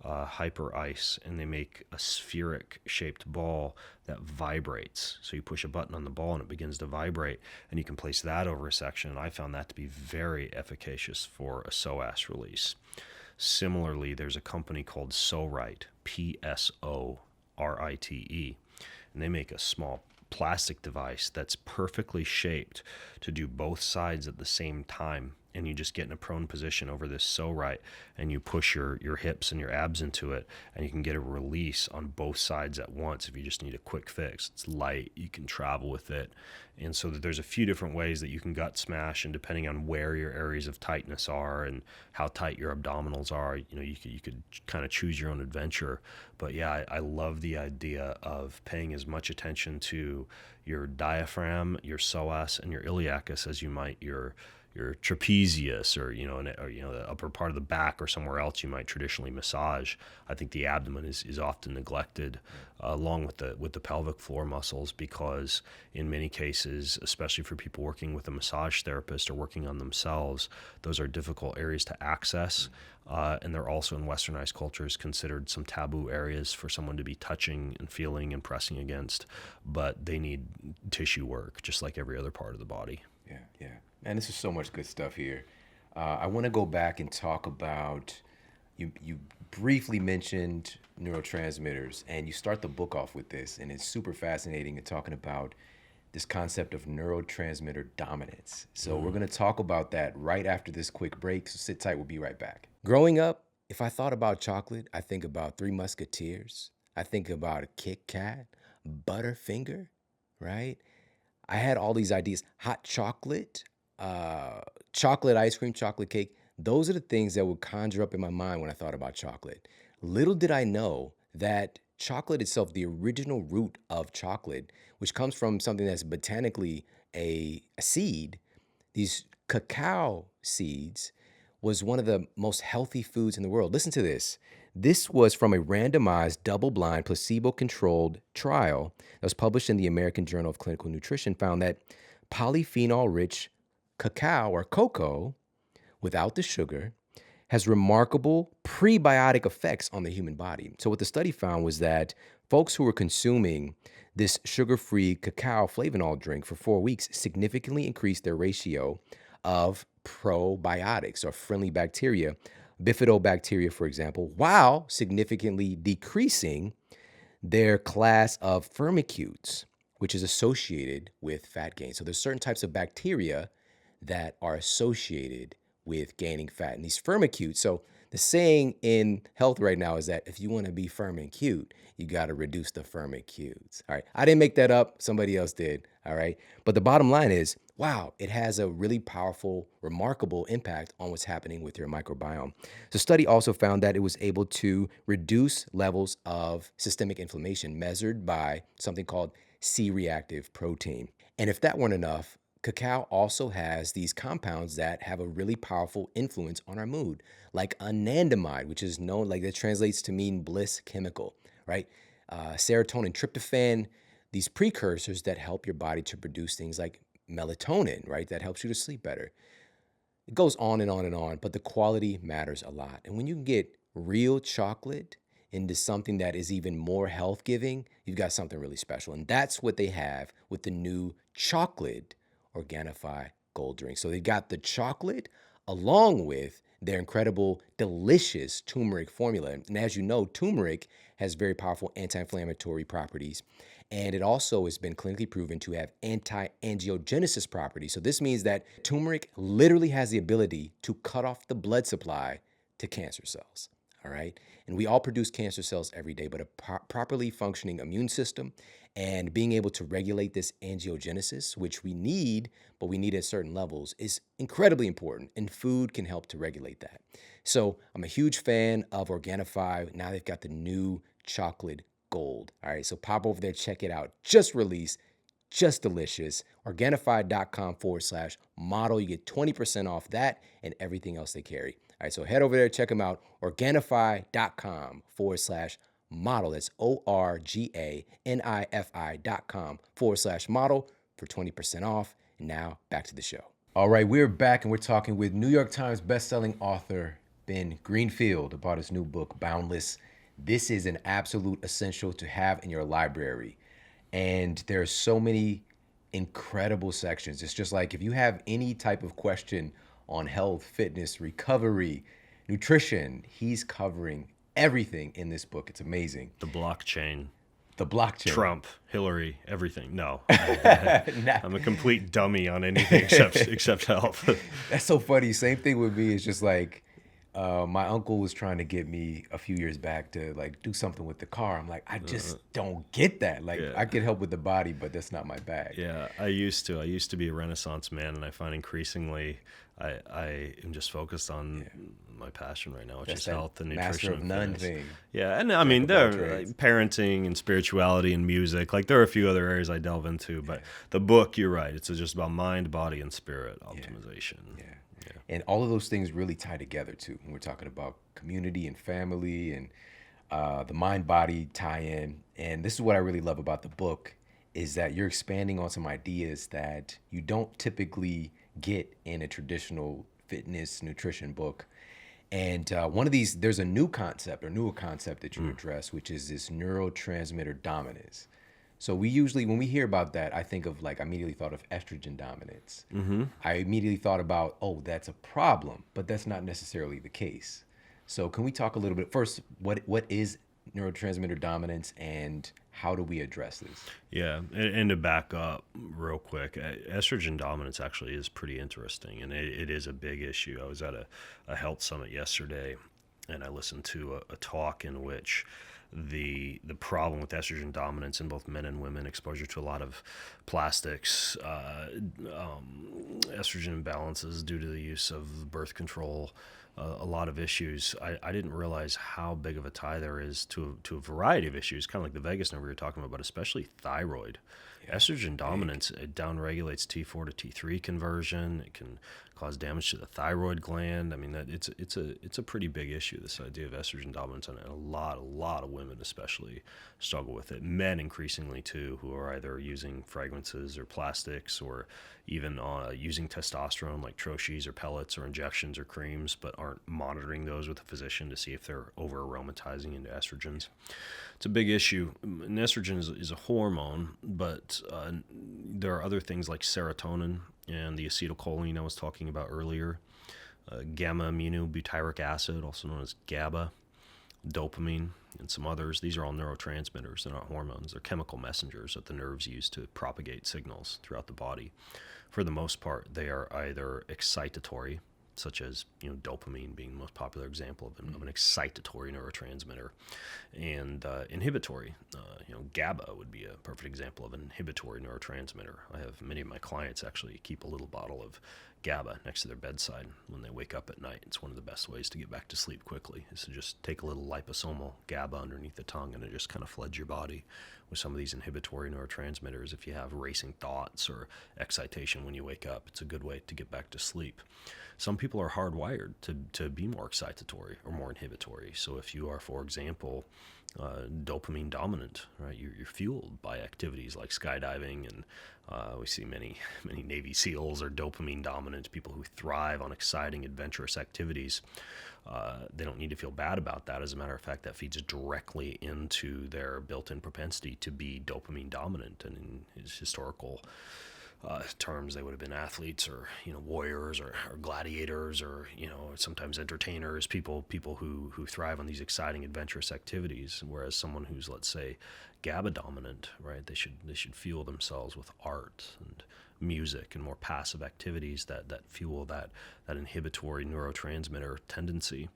Hyper Ice, and they make a spheric shaped ball that vibrates. So you push a button on the ball and it begins to vibrate, and you can place that over a section. And I found that to be very efficacious for a psoas release. Similarly, there's a company called Psorite, Psorite, and they make a small plastic device that's perfectly shaped to do both sides at the same time. and you just get in a prone position over this so right, and you push your hips and your abs into it, and you can get a release on both sides at once if you just need a quick fix. It's light, you can travel with it. And so that there's a few different ways that you can gut smash, and depending on where your areas of tightness are and how tight your abdominals are, you could kind of choose your own adventure. But yeah, I love the idea of paying as much attention to your diaphragm, your psoas, and your iliacus as you might your trapezius, or the upper part of the back, or somewhere else you might traditionally massage. I think the abdomen is often neglected, along with the pelvic floor muscles, because in many cases, especially for people working with a massage therapist or working on themselves, those are difficult areas to access, and they're also in westernized cultures considered some taboo areas for someone to be touching and feeling and pressing against, but they need tissue work just like every other part of the body. Yeah. Man, this is so much good stuff here. I want to go back and talk about, you briefly mentioned neurotransmitters, and you start the book off with this, and it's super fascinating in talking about this concept of neurotransmitter dominance. So we're going to talk about that right after this quick break, so sit tight, we'll be right back. Growing up, if I thought about chocolate, I think about Three Musketeers. I think about a Kit Kat, Butterfinger, right? I had all these ideas, hot chocolate, chocolate ice cream, chocolate cake. Those are the things that would conjure up in my mind when I thought about chocolate. Little did I know that chocolate itself, the original root of chocolate, which comes from something that's botanically a seed, these cacao seeds, was one of the most healthy foods in the world. Listen to this. This was from a randomized, double-blind, placebo-controlled trial that was published in the American Journal of Clinical Nutrition, found that polyphenol-rich cacao, or cocoa, without the sugar, has remarkable prebiotic effects on the human body. So what the study found was that folks who were consuming this sugar-free cacao flavanol drink for 4 weeks significantly increased their ratio of probiotics, or friendly bacteria, bifidobacteria, for example, while significantly decreasing their class of firmicutes, which is associated with fat gain. So there's certain types of bacteria that are associated with gaining fat. And these firmicutes, so the saying in health right now is that if you want to be firm and cute, you got to reduce the firmicutes. All right. I didn't make that up. Somebody else did. All right. But the bottom line is, wow, it has a really powerful, remarkable impact on what's happening with your microbiome. The study also found that it was able to reduce levels of systemic inflammation measured by something called C-reactive protein. And if that weren't enough, cacao also has these compounds that have a really powerful influence on our mood, like anandamide, which is known, like that translates to mean bliss chemical, right? Serotonin, tryptophan, these precursors that help your body to produce things like melatonin, right? That helps you to sleep better. It goes on and on and on, but the quality matters a lot. And when you can get real chocolate into something that is even more health giving, you've got something really special. And that's what they have with the new chocolate Organifi Gold drink. So they got the chocolate along with their incredible, delicious turmeric formula. And as you know, turmeric has very powerful anti-inflammatory properties. And it also has been clinically proven to have anti-angiogenesis properties. So this means that turmeric literally has the ability to cut off the blood supply to cancer cells. All right. And we all produce cancer cells every day, but a properly functioning immune system and being able to regulate this angiogenesis, which we need, but we need at certain levels, is incredibly important. And food can help to regulate that. So I'm a huge fan of Organifi. Now they've got the new chocolate gold. All right. So pop over there, check it out. Just released, just delicious. Organifi.com/model. You get 20% off that and everything else they carry. All right, so head over there, check them out. Organifi.com/model. That's ORGANIFI.com/model for 20% off. And now back to the show. All right, we're back and we're talking with New York Times bestselling author Ben Greenfield about his new book, Boundless. This is an absolute essential to have in your library. And there are so many incredible sections. It's just like if you have any type of question on health, fitness, recovery, nutrition, he's covering everything in this book. It's amazing. The blockchain. The blockchain. Trump, Hillary, everything. No, Nah. I'm a complete dummy on anything except health. That's so funny. Same thing with me. It's just like my uncle was trying to get me a few years back to like do something with the car. I'm like, I just don't get that. Like Yeah. I could help with the body, but that's not my bag. Yeah, I used to be a Renaissance man, and I find increasingly I am just focused on my passion right now, which That's is that health and master nutrition of and none fitness. thing. Yeah, and I mean, of all there trades. like, parenting and spirituality and music. Like there are a few other areas I delve into, but the book, you're right. It's just about mind, body, and spirit optimization. Yeah. And all of those things really tie together too. When we're talking about community and family and the mind-body tie-in. And this is what I really love about the book is that you're expanding on some ideas that you don't typically get in a traditional fitness nutrition book. And one of these, there's a newer concept that you address, which is this neurotransmitter dominance. So we usually, when we hear about that, I think of like, I immediately thought of estrogen dominance. I immediately thought about, oh, that's a problem, but that's not necessarily the case. So can we talk a little bit first, what is neurotransmitter dominance and how do we address this? Yeah, and to back up real quick, estrogen dominance actually is pretty interesting, and it is a big issue. I was at a health summit yesterday, and I listened to a talk in which the problem with estrogen dominance in both men and women, exposure to a lot of plastics, estrogen imbalances due to the use of birth control, a lot of issues. I didn't realize how big of a tie there is to a variety of issues, kind of like the vagus nerve we were talking about, but especially thyroid. Estrogen dominance, it downregulates T4 to T3 conversion. It can cause damage to the thyroid gland. I mean, it's a pretty big issue, this idea of estrogen dominance, and a lot of women especially struggle with it. Men increasingly too, who are either using fragrances or plastics or even using testosterone like troches or pellets or injections or creams, but aren't monitoring those with a physician to see if they're over aromatizing into estrogens. It's a big issue. And estrogen is a hormone, but there are other things like serotonin and the acetylcholine I was talking about earlier, gamma aminobutyric acid, also known as GABA, dopamine, and some others. These are all neurotransmitters. They're not hormones. They're chemical messengers that the nerves use to propagate signals throughout the body. For the most part, they are either excitatory, such as dopamine being the most popular example of an excitatory neurotransmitter, and inhibitory. GABA would be a perfect example of an inhibitory neurotransmitter. I have many of my clients actually keep a little bottle of GABA next to their bedside when they wake up at night. It's one of the best ways to get back to sleep quickly, is to just take a little liposomal GABA underneath the tongue, and it just kind of floods your body with some of these inhibitory neurotransmitters. If you have racing thoughts or excitation when you wake up, it's a good way to get back to sleep. Some people are hardwired to be more excitatory or more inhibitory. So if you are, for example, dopamine dominant, right? You're fueled by activities like skydiving, and we see many Navy SEALs are dopamine dominant, people who thrive on exciting, adventurous activities. They don't need to feel bad about that. As a matter of fact, that feeds directly into their built-in propensity to be dopamine dominant. And in his historical terms, they would have been athletes or warriors or gladiators or sometimes entertainers, people who thrive on these exciting, adventurous activities. Whereas someone who's, let's say, GABA dominant, right? They should fuel themselves with art and music and more passive activities that fuel that inhibitory neurotransmitter tendency.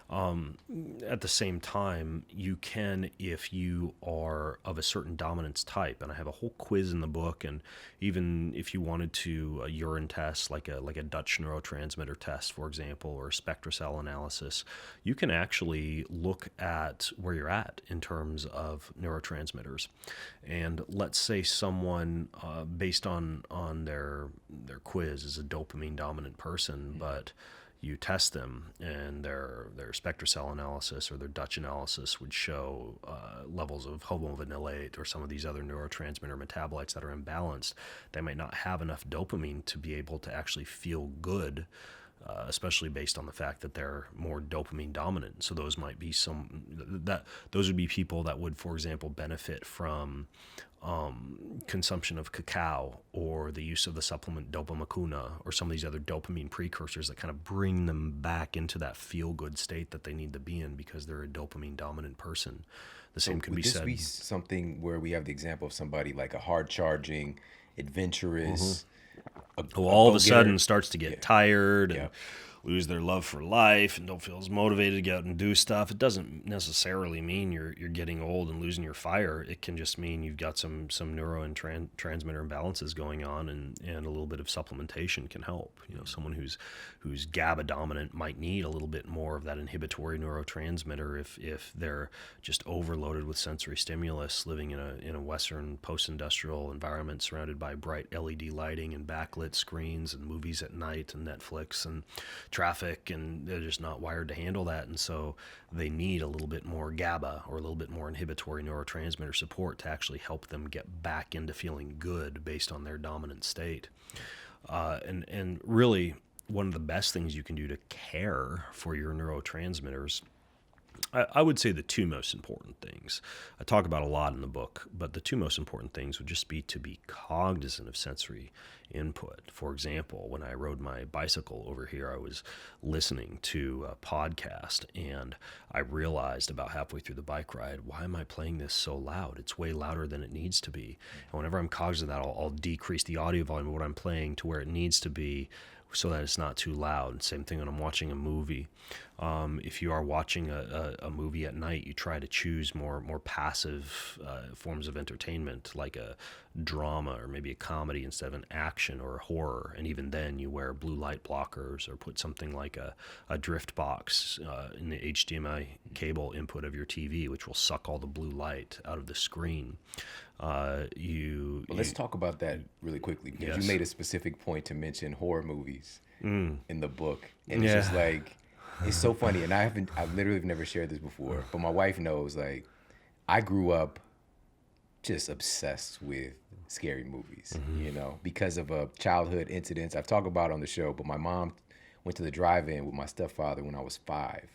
At the same time, you can, if you are of a certain dominance type, and I have a whole quiz in the book, and even if you wanted to a urine test, like a Dutch neurotransmitter test, for example, or a SpectraCell analysis, you can actually look at where you're at in terms of neurotransmitters. And let's say someone, based on their quiz, is a dopamine dominant person, but you test them and their SpectraCell analysis or their Dutch analysis would show levels of homovanillate or some of these other neurotransmitter metabolites that are imbalanced. They might not have enough dopamine to be able to actually feel good, especially based on the fact that they're more dopamine dominant. So those might be those would be people that would, for example, benefit from consumption of cacao or the use of the supplement dopamine or some of these other dopamine precursors that kind of bring them back into that feel-good state that they need to be in because they're a dopamine dominant person. The same could be said. Would this be something where we have the example of somebody like a hard-charging, adventurous, who all of a go-getter? sudden starts to get tired and Yeah. lose their love for life and don't feel as motivated to get out and do stuff? It doesn't necessarily mean you're getting old and losing your fire. It can just mean you've got some neuro and transmitter imbalances going on, and a little bit of supplementation can help. Someone who's GABA dominant might need a little bit more of that inhibitory neurotransmitter if they're just overloaded with sensory stimulus, living in a Western post-industrial environment surrounded by bright LED lighting and backlit screens and movies at night and Netflix and traffic, and they're just not wired to handle that, and so they need a little bit more GABA or a little bit more inhibitory neurotransmitter support to actually help them get back into feeling good based on their dominant state. And really, one of the best things you can do to care for your neurotransmitters, I would say the two most important things, I talk about a lot in the book, but the two most important things would just be to be cognizant of sensory input. For example, when I rode my bicycle over here, I was listening to a podcast, and I realized about halfway through the bike ride, why am I playing this so loud? It's way louder than it needs to be. And whenever I'm cognizant of that, I'll decrease the audio volume of what I'm playing to where it needs to be so that it's not too loud. Same thing when I'm watching a movie. If you are watching a movie at night, you try to choose more passive forms of entertainment, like a drama or maybe a comedy instead of an action or a horror. And even then, you wear blue light blockers or put something like a drift box in the HDMI cable input of your TV, which will suck all the blue light out of the screen. Let's talk about that really quickly, because you made a specific point to mention horror movies in the book, and it's just like, it's so funny. And I literally have never shared this before, but my wife knows, like, I grew up just obsessed with scary movies, because of a childhood incidents I've talked about on the show. But my mom went to the drive-in with my stepfather when I was 5,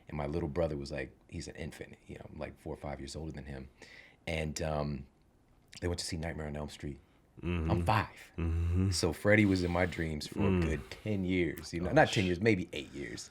and my little brother was like, he's an infant, like 4 or 5 years older than him, and they went to see Nightmare on Elm Street. I'm 5. So Freddy was in my dreams for a good 10 years, not 10 years, maybe 8 years,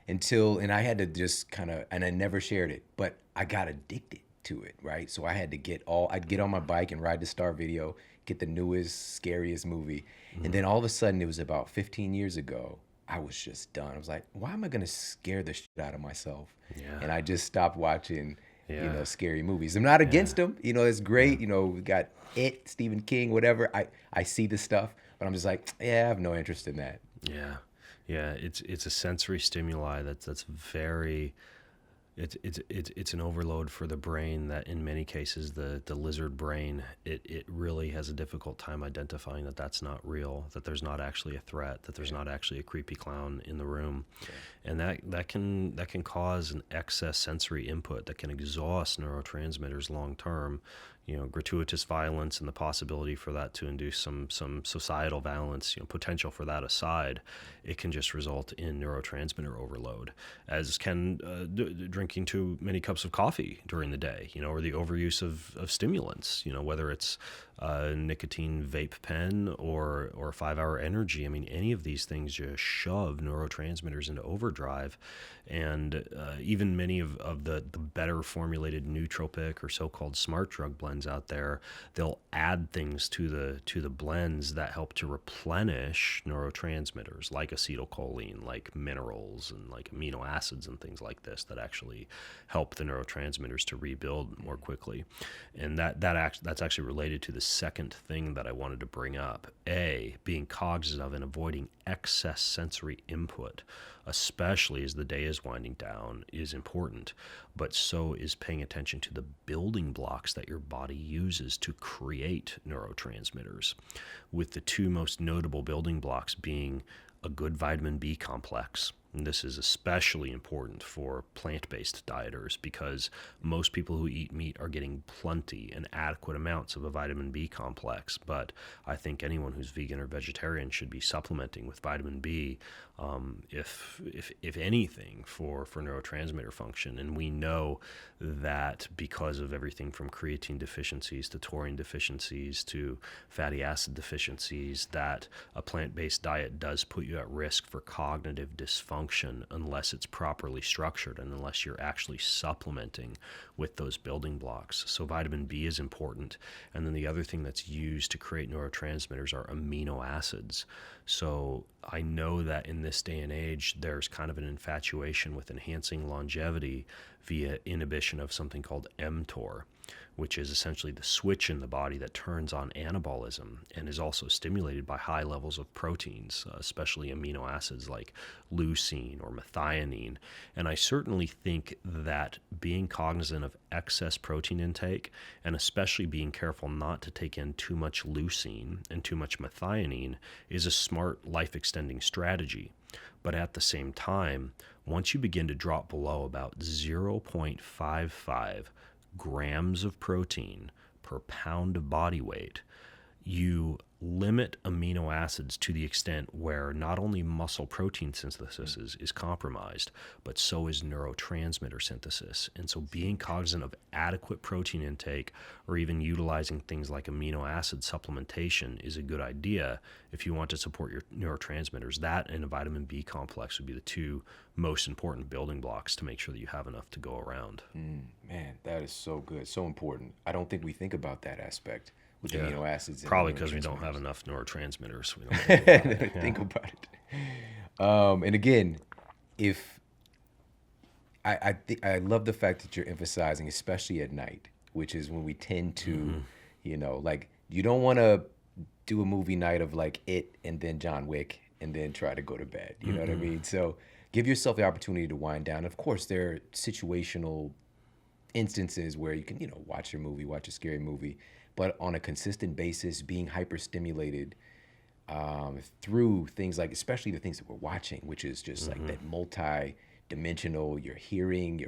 and I had to just and I never shared it, but I got addicted to it, right? So I had to I'd get on my bike and ride to Star Video, get the newest, scariest movie. And then all of a sudden, it was about 15 years ago, I was just done. I was like, why am I going to scare the shit out of myself? Yeah. And I just stopped watching scary movies. I'm not against them. It's great. We got It, Stephen King, whatever. I see the stuff, but I'm just like, I have no interest in that. Yeah. It's a sensory stimuli that's very. It's an overload for the brain that in many cases the lizard brain, it really has a difficult time identifying that that's not real, that there's not actually a threat, that there's not actually a creepy clown in the room. And that can cause an excess sensory input that can exhaust neurotransmitters long term. Gratuitous violence and the possibility for that to induce some societal violence, potential for that aside, it can just result in neurotransmitter overload, as can drinking too many cups of coffee during the day, or the overuse of stimulants, whether it's a nicotine vape pen or 5-hour energy. I mean, any of these things just shove neurotransmitters into overdrive. And even many of the better formulated nootropic or so-called smart drug blends out there, they'll add things to the blends that help to replenish neurotransmitters like acetylcholine, like minerals, and like amino acids and things like this that actually help the neurotransmitters to rebuild more quickly. And that's actually related to the second thing that I wanted to bring up. Being cognizant of and avoiding excess sensory input, especially as the day is winding down, is important, but so is paying attention to the building blocks that your body uses to create neurotransmitters, with the two most notable building blocks being a good vitamin B complex And this is especially important for plant-based dieters because most people who eat meat are getting plenty and adequate amounts of a vitamin B complex. But I think anyone who's vegan or vegetarian should be supplementing with vitamin B, if anything, for neurotransmitter function. And we know that because of everything from creatine deficiencies to taurine deficiencies to fatty acid deficiencies, that a plant-based diet does put you at risk for cognitive dysfunction unless it's properly structured and unless you're actually supplementing with those building blocks. So vitamin B is important. And then the other thing that's used to create neurotransmitters are amino acids. So I know that in this day and age, there's kind of an infatuation with enhancing longevity via inhibition of something called mTOR, which is essentially the switch in the body that turns on anabolism and is also stimulated by high levels of proteins, especially amino acids like leucine or methionine. And I certainly think that being cognizant of excess protein intake, and especially being careful not to take in too much leucine and too much methionine, is a smart life-extending strategy. But at the same time, once you begin to drop below about 0.55 grams of protein per pound of body weight, you limit amino acids to the extent where not only muscle protein synthesis is compromised, but so is neurotransmitter synthesis. And so being cognizant of adequate protein intake or even utilizing things like amino acid supplementation is a good idea if you want to support your neurotransmitters. That and a vitamin B complex would be the two most important building blocks to make sure that you have enough to go around. Man, that is so good, so important. I don't think we think about that aspect with the amino acids. Probably because we don't have enough neurotransmitters. We don't think about it. And again, if I love the fact that you're emphasizing, especially at night, which is when we tend to, like, you don't want to do a movie night of like It and then John Wick and then try to go to bed. You know what I mean? So give yourself the opportunity to wind down. Of course, there are situational instances where you can, watch your movie, watch a scary movie, but on a consistent basis, being hyper-stimulated through things like, especially the things that we're watching, which is just like that multi-dimensional, you're hearing,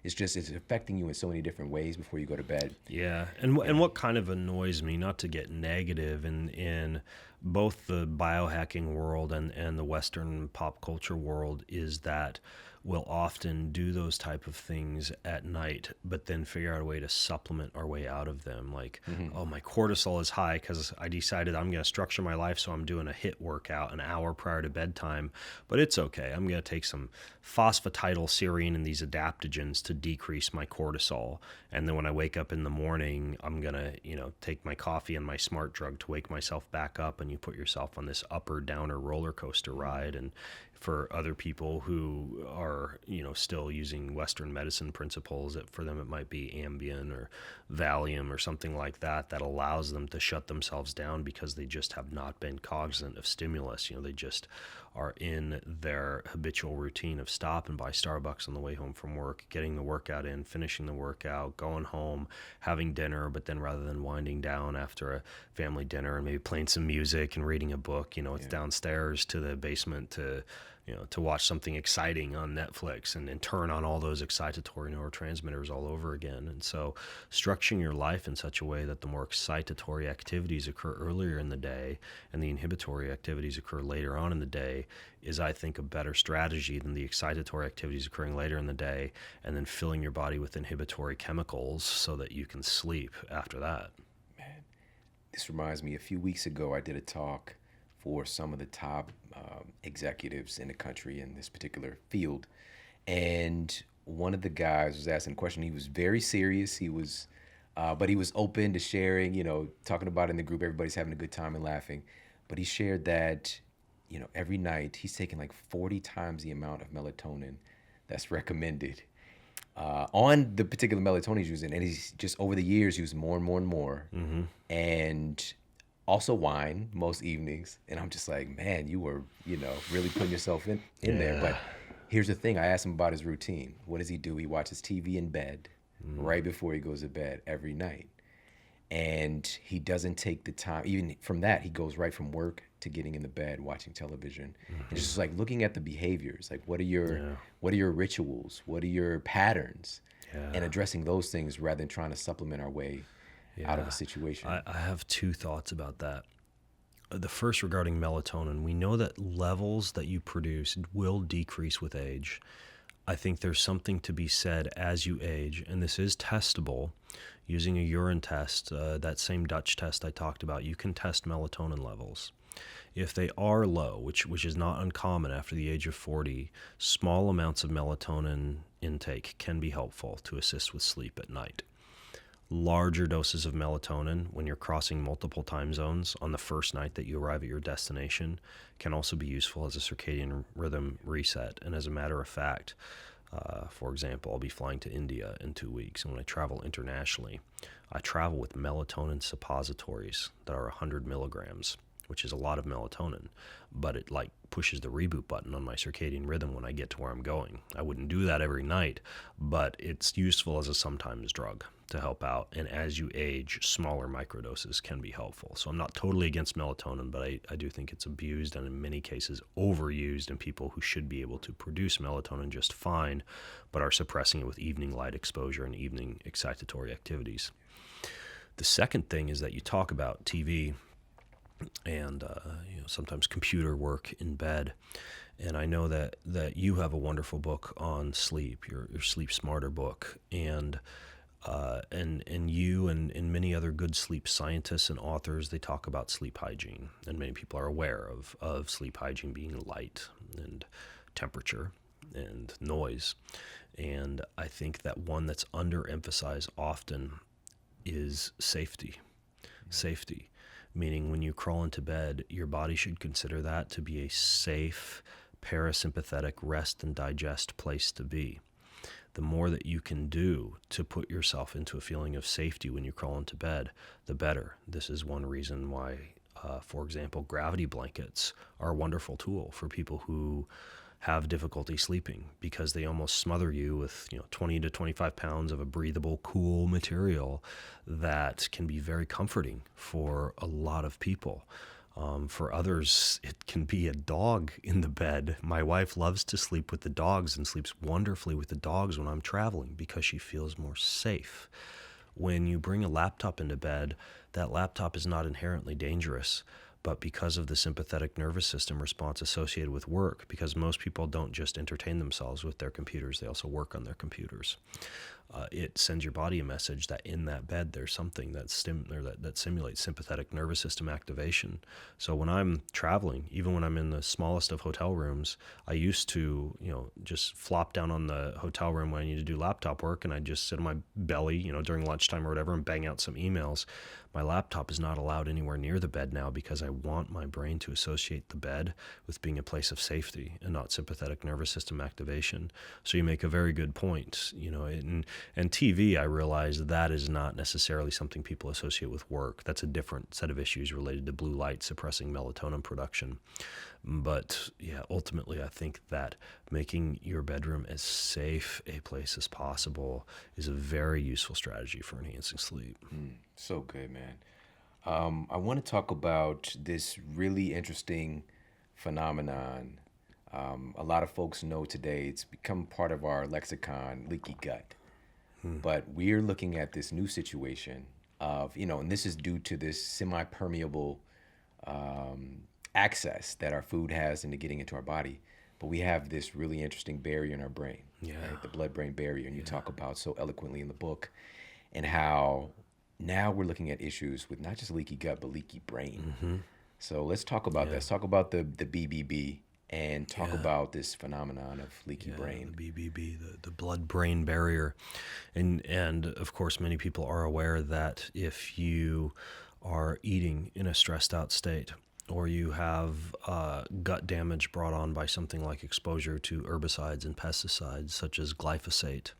it's affecting you in so many different ways before you go to bed. Yeah, and what kind of annoys me, not to get negative, in both the biohacking world and the Western pop culture world, is that we'll often do those type of things at night, but then figure out a way to supplement our way out of them. Like, oh, my cortisol is high because I decided I'm going to structure my life so I'm doing a HIIT workout an hour prior to bedtime, but it's okay. I'm going to take some phosphatidylserine and these adaptogens to decrease my cortisol. And then when I wake up in the morning, I'm going to, take my coffee and my smart drug to wake myself back up, and you put yourself on this upper downer roller coaster ride. And for other people who are, still using Western medicine principles, for them it might be Ambien or Valium or something like that allows them to shut themselves down because they just have not been cognizant of stimulus. They just are in their habitual routine of stop and buy Starbucks on the way home from work, getting the workout in, finishing the workout, going home, having dinner, but then rather than winding down after a family dinner and maybe playing some music and reading a book, it's downstairs to the basement to watch something exciting on Netflix and turn on all those excitatory neurotransmitters all over again. And so structuring your life in such a way that the more excitatory activities occur earlier in the day and the inhibitory activities occur later on in the day is, I think, a better strategy than the excitatory activities occurring later in the day and then filling your body with inhibitory chemicals so that you can sleep after that. Man, this reminds me, a few weeks ago I did a talk for some of the top executives in the country in this particular field. And one of the guys was asking a question. He was very serious. He was, but he was open to sharing, talking about it in the group. Everybody's having a good time and laughing. But he shared that, every night he's taking like 40 times the amount of melatonin that's recommended on the particular melatonin he's using. And he's just, over the years, used more and more and more. And also wine most evenings. And I'm just like, man, you were, really putting yourself in there. But here's the thing. I asked him about his routine. What does he do? He watches TV in bed right before he goes to bed every night. and he doesn't take the time. Even from that, he goes right from work to getting in the bed, watching television. It's just like looking at the behaviors, like what are your rituals, what are your patterns, and addressing those things rather than trying to supplement our way out of a situation. I have two thoughts about that. The first regarding melatonin, we know that levels that you produce will decrease with age. I think there's something to be said as you age, and this is testable using a urine test, that same Dutch test I talked about. You can test melatonin levels. If they are low, which is not uncommon after the age of 40, small amounts of melatonin intake can be helpful to assist with sleep at night. Larger doses of melatonin when you're crossing multiple time zones on the first night that you arrive at your destination can also be useful as a circadian rhythm reset. And as a matter of fact, for example, I'll be flying to India in 2 weeks, and when I travel internationally, I travel with melatonin suppositories that are 100 milligrams, which is a lot of melatonin, but it like pushes the reboot button on my circadian rhythm when I get to where I'm going. I wouldn't do that every night, but it's useful as a sometimes drug to help out. And as you age, smaller microdoses can be helpful. So I'm not totally against melatonin, but I do think it's abused and in many cases overused in people who should be able to produce melatonin just fine, but are suppressing it with evening light exposure and evening excitatory activities. The second thing is that you talk about TV and sometimes computer work in bed. And I know that you have a wonderful book on sleep, your Sleep Smarter book, and you and many other good sleep scientists and authors, they talk about sleep hygiene. And many people are aware of sleep hygiene being light and temperature and noise. And I think that one that's underemphasized often is safety. Safety. Meaning when you crawl into bed, your body should consider that to be a safe, parasympathetic rest and digest place to be. The more that you can do to put yourself into a feeling of safety when you crawl into bed, the better. This is one reason why, for example, gravity blankets are a wonderful tool for people who have difficulty sleeping, because they almost smother you with 20 to 25 pounds of a breathable, cool material that can be very comforting for a lot of people. For others, it can be a dog in the bed. My wife loves to sleep with the dogs and sleeps wonderfully with the dogs when I'm traveling because she feels more safe. When you bring a laptop into bed, that laptop is not inherently dangerous, but because of the sympathetic nervous system response associated with work, because most people don't just entertain themselves with their computers, they also work on their computers. It sends your body a message that in that bed there's something that simulates sympathetic nervous system activation. So when I'm traveling, even when I'm in the smallest of hotel rooms, I used to, just flop down on the hotel room when I need to do laptop work, and I just sit on my belly, during lunchtime or whatever, and bang out some emails. My laptop is not allowed anywhere near the bed now because I want my brain to associate the bed with being a place of safety and not sympathetic nervous system activation. So you make a very good point, and TV, I realize that is not necessarily something people associate with work. That's a different set of issues related to blue light suppressing melatonin production. But yeah, ultimately, I think that making your bedroom as safe a place as possible is a very useful strategy for enhancing sleep. So good, man. I want to talk about this really interesting phenomenon. A lot of folks know today it's become part of our lexicon, leaky gut. But we're looking at this new situation of, and this is due to this semi-permeable access that our food has into getting into our body. But we have this really interesting barrier in our brain, right? The blood-brain barrier. And you talk about so eloquently in the book, and how now we're looking at issues with not just leaky gut, but leaky brain. So let's talk about that. Let's talk about the BBB and talk about this phenomenon of leaky brain. The BBB, the blood-brain barrier. And of course, many people are aware that if you are eating in a stressed out state, or you have gut damage brought on by something like exposure to herbicides and pesticides, such as glyphosate,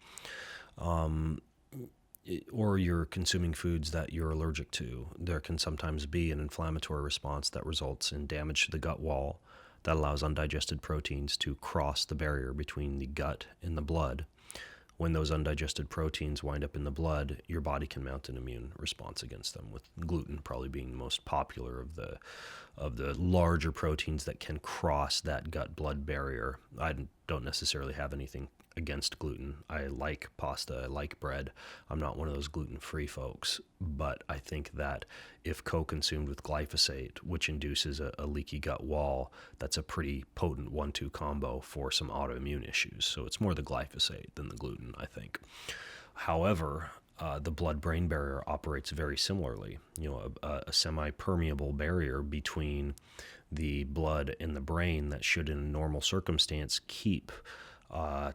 or you're consuming foods that you're allergic to, there can sometimes be an inflammatory response that results in damage to the gut wall that allows undigested proteins to cross the barrier between the gut and the blood, when those undigested proteins wind up in the blood, your body can mount an immune response against them, with gluten probably being the most popular of the larger proteins that can cross that gut-blood barrier. I don't necessarily have anything against gluten. I like pasta, I like bread. I'm not one of those gluten-free folks, but I think that if co-consumed with glyphosate, which induces a leaky gut wall, that's a pretty potent 1-2 combo for some autoimmune issues. So it's more the glyphosate than the gluten, I think. However, the blood-brain barrier operates very similarly. A semi-permeable barrier between the blood and the brain that should, in a normal circumstance, keep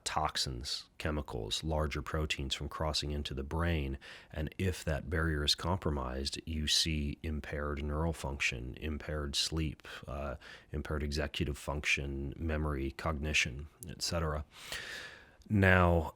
toxins, chemicals, larger proteins from crossing into the brain. And if that barrier is compromised, you see impaired neural function, impaired sleep, impaired executive function, memory, cognition, etc. Now,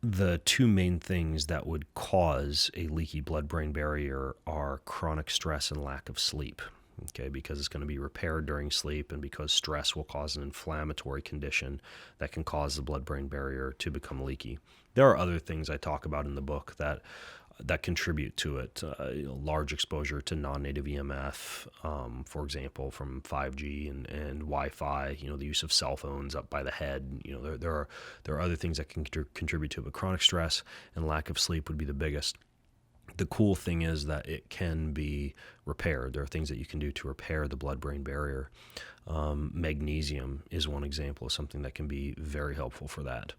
the two main things that would cause a leaky blood-brain barrier are chronic stress and lack of sleep. Okay, because it's going to be repaired during sleep, and because stress will cause an inflammatory condition that can cause the blood-brain barrier to become leaky. There are other things I talk about in the book that contribute to it. Large exposure to non-native EMF, for example, from 5G and Wi-Fi. The use of cell phones up by the head. There are other things that can contribute to it, but chronic stress and lack of sleep would be the biggest. The cool thing is that it can be repaired. There are things that you can do to repair the blood-brain barrier. Magnesium is one example of something that can be very helpful for that.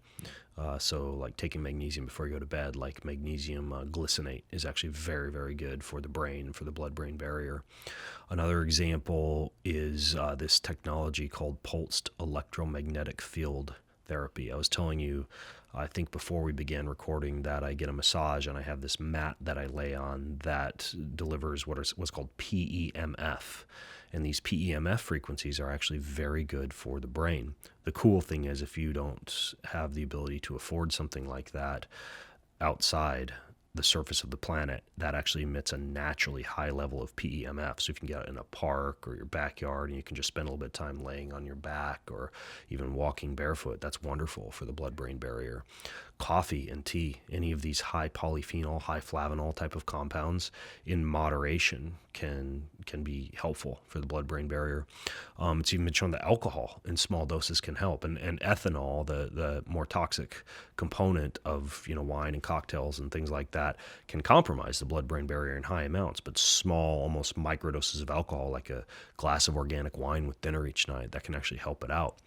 So like taking magnesium before you go to bed, like magnesium glycinate is actually very, very good for the brain, for the blood-brain barrier. Another example is this technology called pulsed electromagnetic field therapy. I was telling you, I think before we began recording, that I get a massage and I have this mat that I lay on that delivers what's called PEMF. And these PEMF frequencies are actually very good for the brain. The cool thing is, if you don't have the ability to afford something like that outside the surface of the planet, that actually emits a naturally high level of PEMF. So if you can get out in a park or your backyard and you can just spend a little bit of time laying on your back or even walking barefoot, that's wonderful for the blood-brain barrier. Coffee and tea, any of these high polyphenol, high flavanol type of compounds in moderation can be helpful for the blood-brain barrier. It's even been shown that alcohol in small doses can help, and ethanol, the more toxic component of wine and cocktails and things like that, can compromise the blood-brain barrier in high amounts. But small, almost microdoses of alcohol, like a glass of organic wine with dinner each night, that can actually help it out.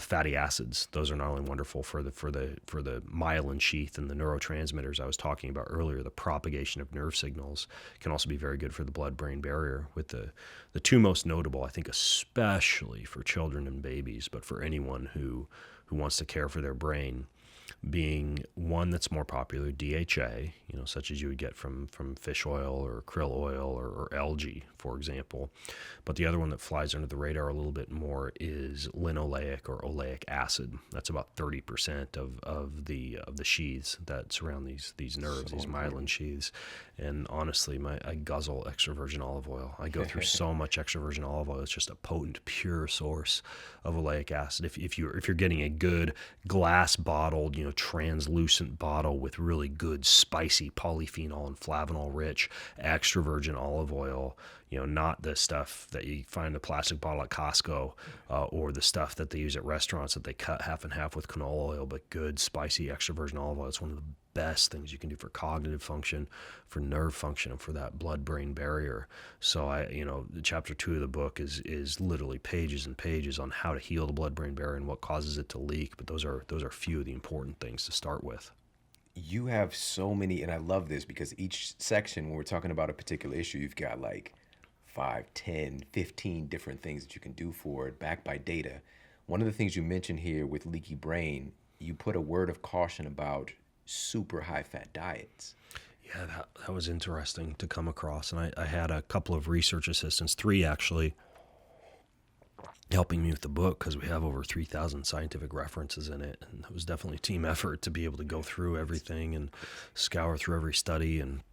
Fatty acids, those are not only wonderful for the myelin sheath and the neurotransmitters I was talking about earlier, the propagation of nerve signals, can also be very good for the blood-brain barrier, with the two most notable, I think, especially for children and babies, but for anyone who wants to care for their brain, being one that's more popular, DHA, such as you would get from fish oil or krill oil or algae, for example. But the other one that flies under the radar a little bit more is linoleic or oleic acid. That's about 30% of the sheaths that surround these nerves, these myelin sheaths. And honestly, I guzzle extra virgin olive oil. I go through so much extra virgin olive oil. It's just a potent, pure source of oleic acid. If you're getting a good glass bottled, translucent bottle with really good spicy polyphenol and flavanol rich extra virgin olive oil, not the stuff that you find in a plastic bottle at Costco, or the stuff that they use at restaurants that they cut half and half with canola oil, but good spicy extra virgin olive oil. It's one of the best things you can do for cognitive function, for nerve function, and for that blood-brain barrier. So chapter 2 of the book is literally pages and pages on how to heal the blood-brain barrier and what causes it to leak. But those are a few of the important things to start with. You have so many, and I love this because each section, when we're talking about a particular issue, you've got like 5, 10, 15 different things that you can do for it, backed by data. One of the things you mentioned here with leaky brain, you put a word of caution about super high-fat diets. Yeah, that was interesting to come across. And I had a couple of research assistants, 3 actually, helping me with the book, because we have over 3,000 scientific references in it. And it was definitely a team effort to be able to go through everything and scour through every study and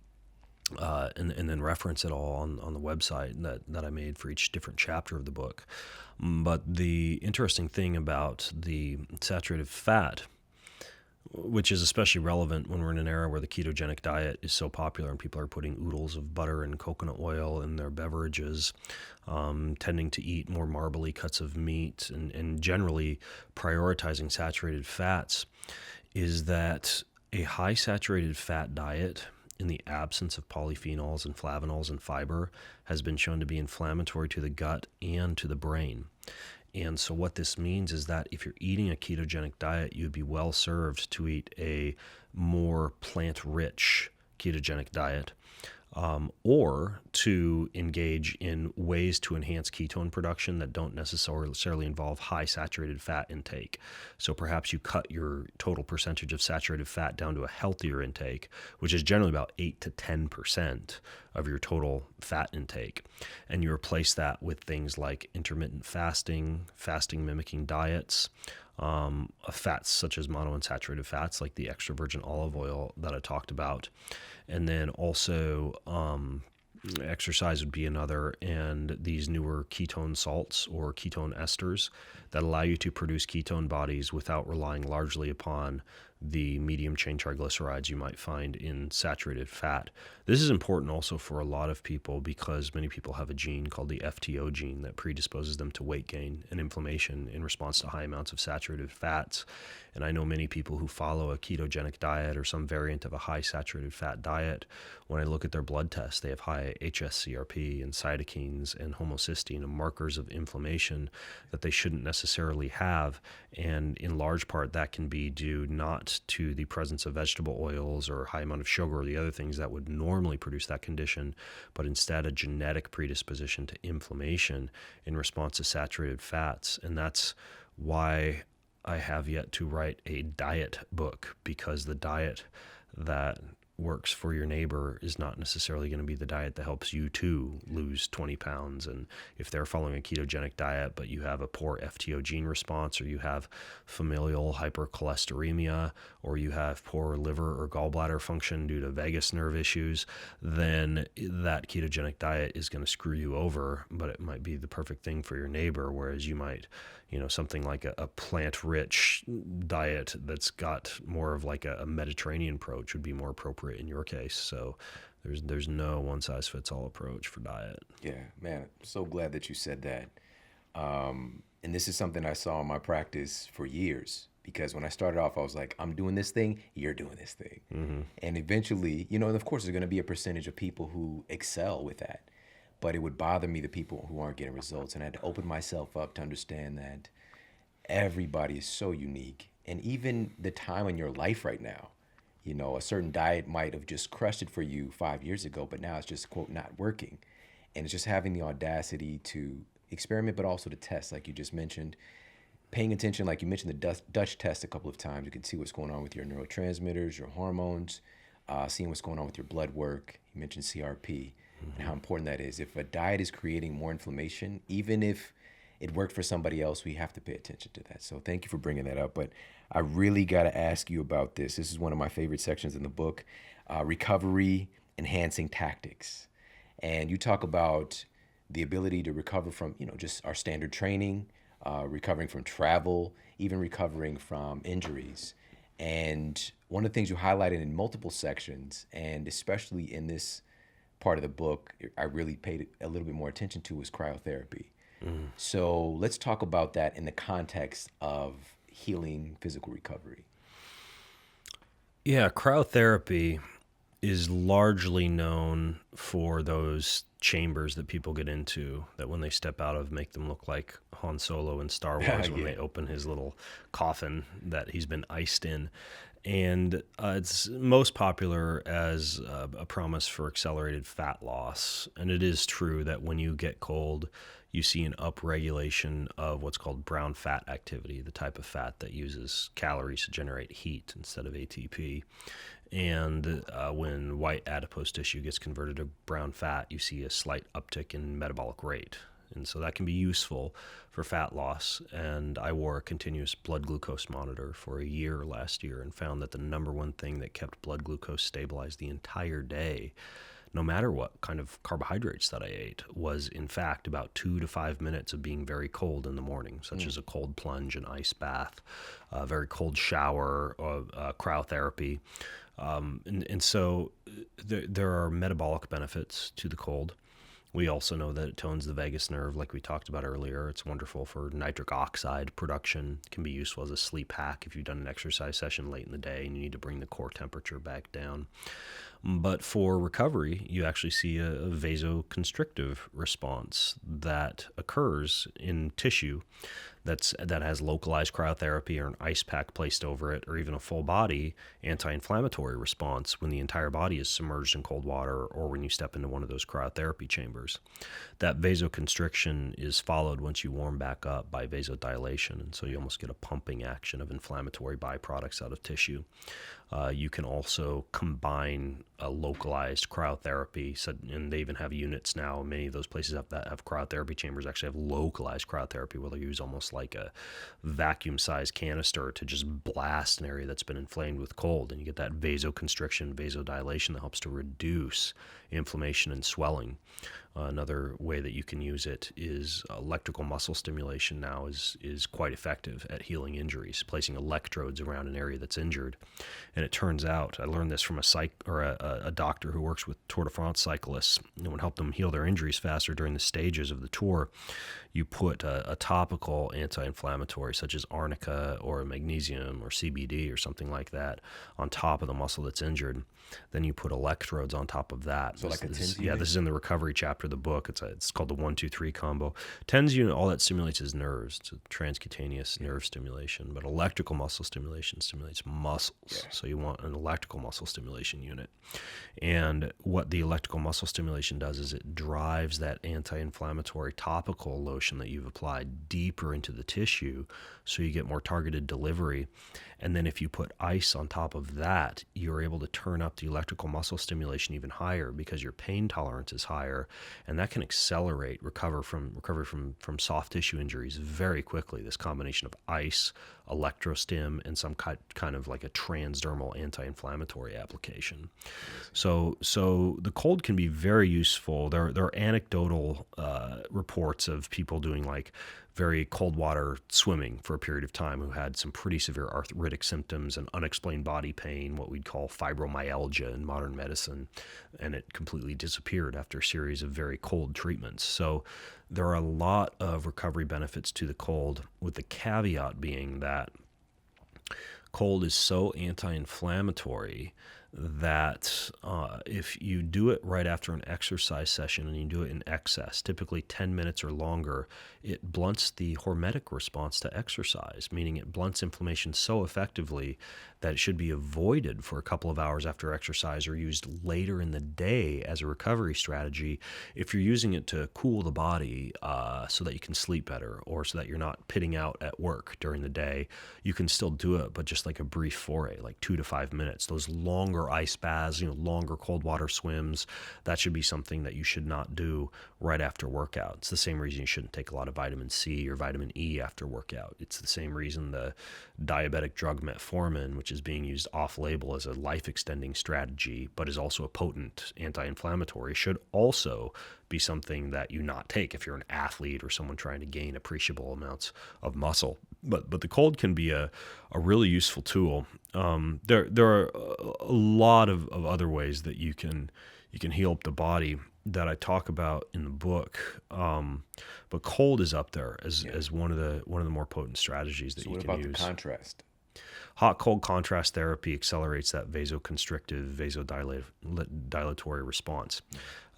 then reference it all on the website that I made for each different chapter of the book. But the interesting thing about the saturated fat which is especially relevant when we're in an era where the ketogenic diet is so popular and people are putting oodles of butter and coconut oil in their beverages, tending to eat more marbly cuts of meat, and generally prioritizing saturated fats, is that a high saturated fat diet in the absence of polyphenols and flavonols and fiber has been shown to be inflammatory to the gut and to the brain. And so what this means is that if you're eating a ketogenic diet, you'd be well served to eat a more plant-rich ketogenic diet, or to engage in ways to enhance ketone production that don't necessarily involve high saturated fat intake. So perhaps you cut your total percentage of saturated fat down to a healthier intake, which is generally about 8 to 10% of your total fat intake. And you replace that with things like intermittent fasting, fasting mimicking diets, fats such as monounsaturated fats like the extra virgin olive oil that I talked about. And then also exercise would be another, and these newer ketone salts or ketone esters that allow you to produce ketone bodies without relying largely upon the medium chain triglycerides you might find in saturated fat. This is important also for a lot of people because many people have a gene called the FTO gene that predisposes them to weight gain and inflammation in response to high amounts of saturated fats. And I know many people who follow a ketogenic diet or some variant of a high saturated fat diet. When I look at their blood tests, they have high hsCRP and cytokines and homocysteine, and markers of inflammation that they shouldn't necessarily have. And in large part, that can be due not to the presence of vegetable oils or high amount of sugar or the other things that would normally produce that condition, but instead a genetic predisposition to inflammation in response to saturated fats. And that's why I have yet to write a diet book, because the diet that works for your neighbor is not necessarily going to be the diet that helps you too lose 20 pounds. And if they're following a ketogenic diet, but you have a poor FTO gene response, or you have familial hypercholesteremia, or you have poor liver or gallbladder function due to vagus nerve issues, then that ketogenic diet is going to screw you over, but it might be the perfect thing for your neighbor. Whereas you might, something like a plant-rich diet that's got more of like a Mediterranean approach would be more appropriate in your case. So there's no one-size-fits-all approach for diet. Yeah, man, I'm so glad that you said that. And this is something I saw in my practice for years, because when I started off, I was like, I'm doing this thing, you're doing this thing. Mm-hmm. And eventually, and of course, there's going to be a percentage of people who excel with that. But it would bother me, the people who aren't getting results. And I had to open myself up to understand that everybody is so unique. And even the time in your life right now, a certain diet might have just crushed it for you 5 years ago, but now it's just, quote, not working. And it's just having the audacity to experiment, but also to test, like you just mentioned. Paying attention, like you mentioned the Dutch test a couple of times. You can see what's going on with your neurotransmitters, your hormones, seeing what's going on with your blood work. You mentioned CRP. And how important that is. If a diet is creating more inflammation, even if it worked for somebody else, we have to pay attention to that. So thank you for bringing that up. But I really got to ask you about this. This is one of my favorite sections in the book, recovery enhancing tactics. And you talk about the ability to recover from, just our standard training, recovering from travel, even recovering from injuries. And one of the things you highlighted in multiple sections, and especially in this part of the book, I really paid a little bit more attention to, was cryotherapy. Mm. So let's talk about that in the context of healing physical recovery. Yeah, cryotherapy is largely known for those chambers that people get into that when they step out of make them look like Han Solo in Star Wars when they open his little coffin that he's been iced in. And it's most popular as a promise for accelerated fat loss. And it is true that when you get cold, you see an upregulation of what's called brown fat activity, the type of fat that uses calories to generate heat instead of ATP. And when white adipose tissue gets converted to brown fat, you see a slight uptick in metabolic rate. And so that can be useful for fat loss. And I wore a continuous blood glucose monitor for a year last year and found that the number one thing that kept blood glucose stabilized the entire day, no matter what kind of carbohydrates that I ate, was in fact about 2 to 5 minutes of being very cold in the morning, such as a cold plunge, an ice bath, a very cold shower, or cryotherapy. And so there are metabolic benefits to the cold. We also know that it tones the vagus nerve, like we talked about earlier. It's wonderful for nitric oxide production. It can be useful as a sleep hack if you've done an exercise session late in the day and you need to bring the core temperature back down. But for recovery, you actually see a vasoconstrictive response that occurs in tissue that has localized cryotherapy or an ice pack placed over it, or even a full body anti-inflammatory response when the entire body is submerged in cold water, or when you step into one of those cryotherapy chambers. That vasoconstriction is followed once you warm back up by vasodilation, and so you almost get a pumping action of inflammatory byproducts out of tissue. You can also combine a localized cryotherapy, and they even have units now. Many of those places that have cryotherapy chambers actually have localized cryotherapy, where they use almost like a vacuum-sized canister to just blast an area that's been inflamed with cold, and you get that vasoconstriction, vasodilation that helps to reduce inflammation and swelling. Another way that you can use it is electrical muscle stimulation. Now is quite effective at healing injuries, placing electrodes around an area that's injured. And it turns out, I learned this from a doctor who works with Tour de France cyclists, and would help them heal their injuries faster during the stages of the tour. You put a topical anti-inflammatory, such as arnica or magnesium or CBD or something like that, on top of the muscle that's injured. Then you put electrodes on top of that. So like a TENS unit? Yeah, this is in the recovery chapter of the book. It's called the 1-2-3 combo. TENS unit, all that stimulates is nerves. It's a transcutaneous nerve stimulation. But electrical muscle stimulation stimulates muscles. Yeah. So you want an electrical muscle stimulation unit. And what the electrical muscle stimulation does is it drives that anti-inflammatory topical lotion that you've applied deeper into the tissue, so you get more targeted delivery. And then if you put ice on top of that, you're able to turn up the electrical muscle stimulation even higher, because your pain tolerance is higher, and that can accelerate recovery from soft tissue injuries very quickly. This combination of ice, electrostim, and some kind of like a transdermal anti-inflammatory application. So the cold can be very useful. There are anecdotal reports of people doing like very cold water swimming for a period of time who had some pretty severe arthritic symptoms and unexplained body pain, what we'd call fibromyalgia in modern medicine, and it completely disappeared after a series of very cold treatments. So there are a lot of recovery benefits to the cold, with the caveat being that cold is so anti-inflammatory that if you do it right after an exercise session and you do it in excess, typically 10 minutes or longer, it blunts the hormetic response to exercise, meaning it blunts inflammation so effectively that it should be avoided for a couple of hours after exercise, or used later in the day as a recovery strategy if you're using it to cool the body so that you can sleep better, or so that you're not pitting out at work during the day. You can still do it, but just like a brief foray, like 2 to 5 minutes. Those longer ice baths, longer cold water swims, that should be something that you should not do right after workout. It's the same reason you shouldn't take a lot of vitamin C or vitamin E after workout. It's the same reason the diabetic drug metformin, which is being used off-label as a life-extending strategy, but is also a potent anti-inflammatory, should also be something that you not take if you're an athlete or someone trying to gain appreciable amounts of muscle. But the cold can be a really useful tool. There are a lot of other ways that you can heal up the body that I talk about in the book. But cold is up there as one of the more potent strategies that you can use. So what about the contrast? Hot-cold contrast therapy accelerates that vasoconstrictive, vasodilatory response.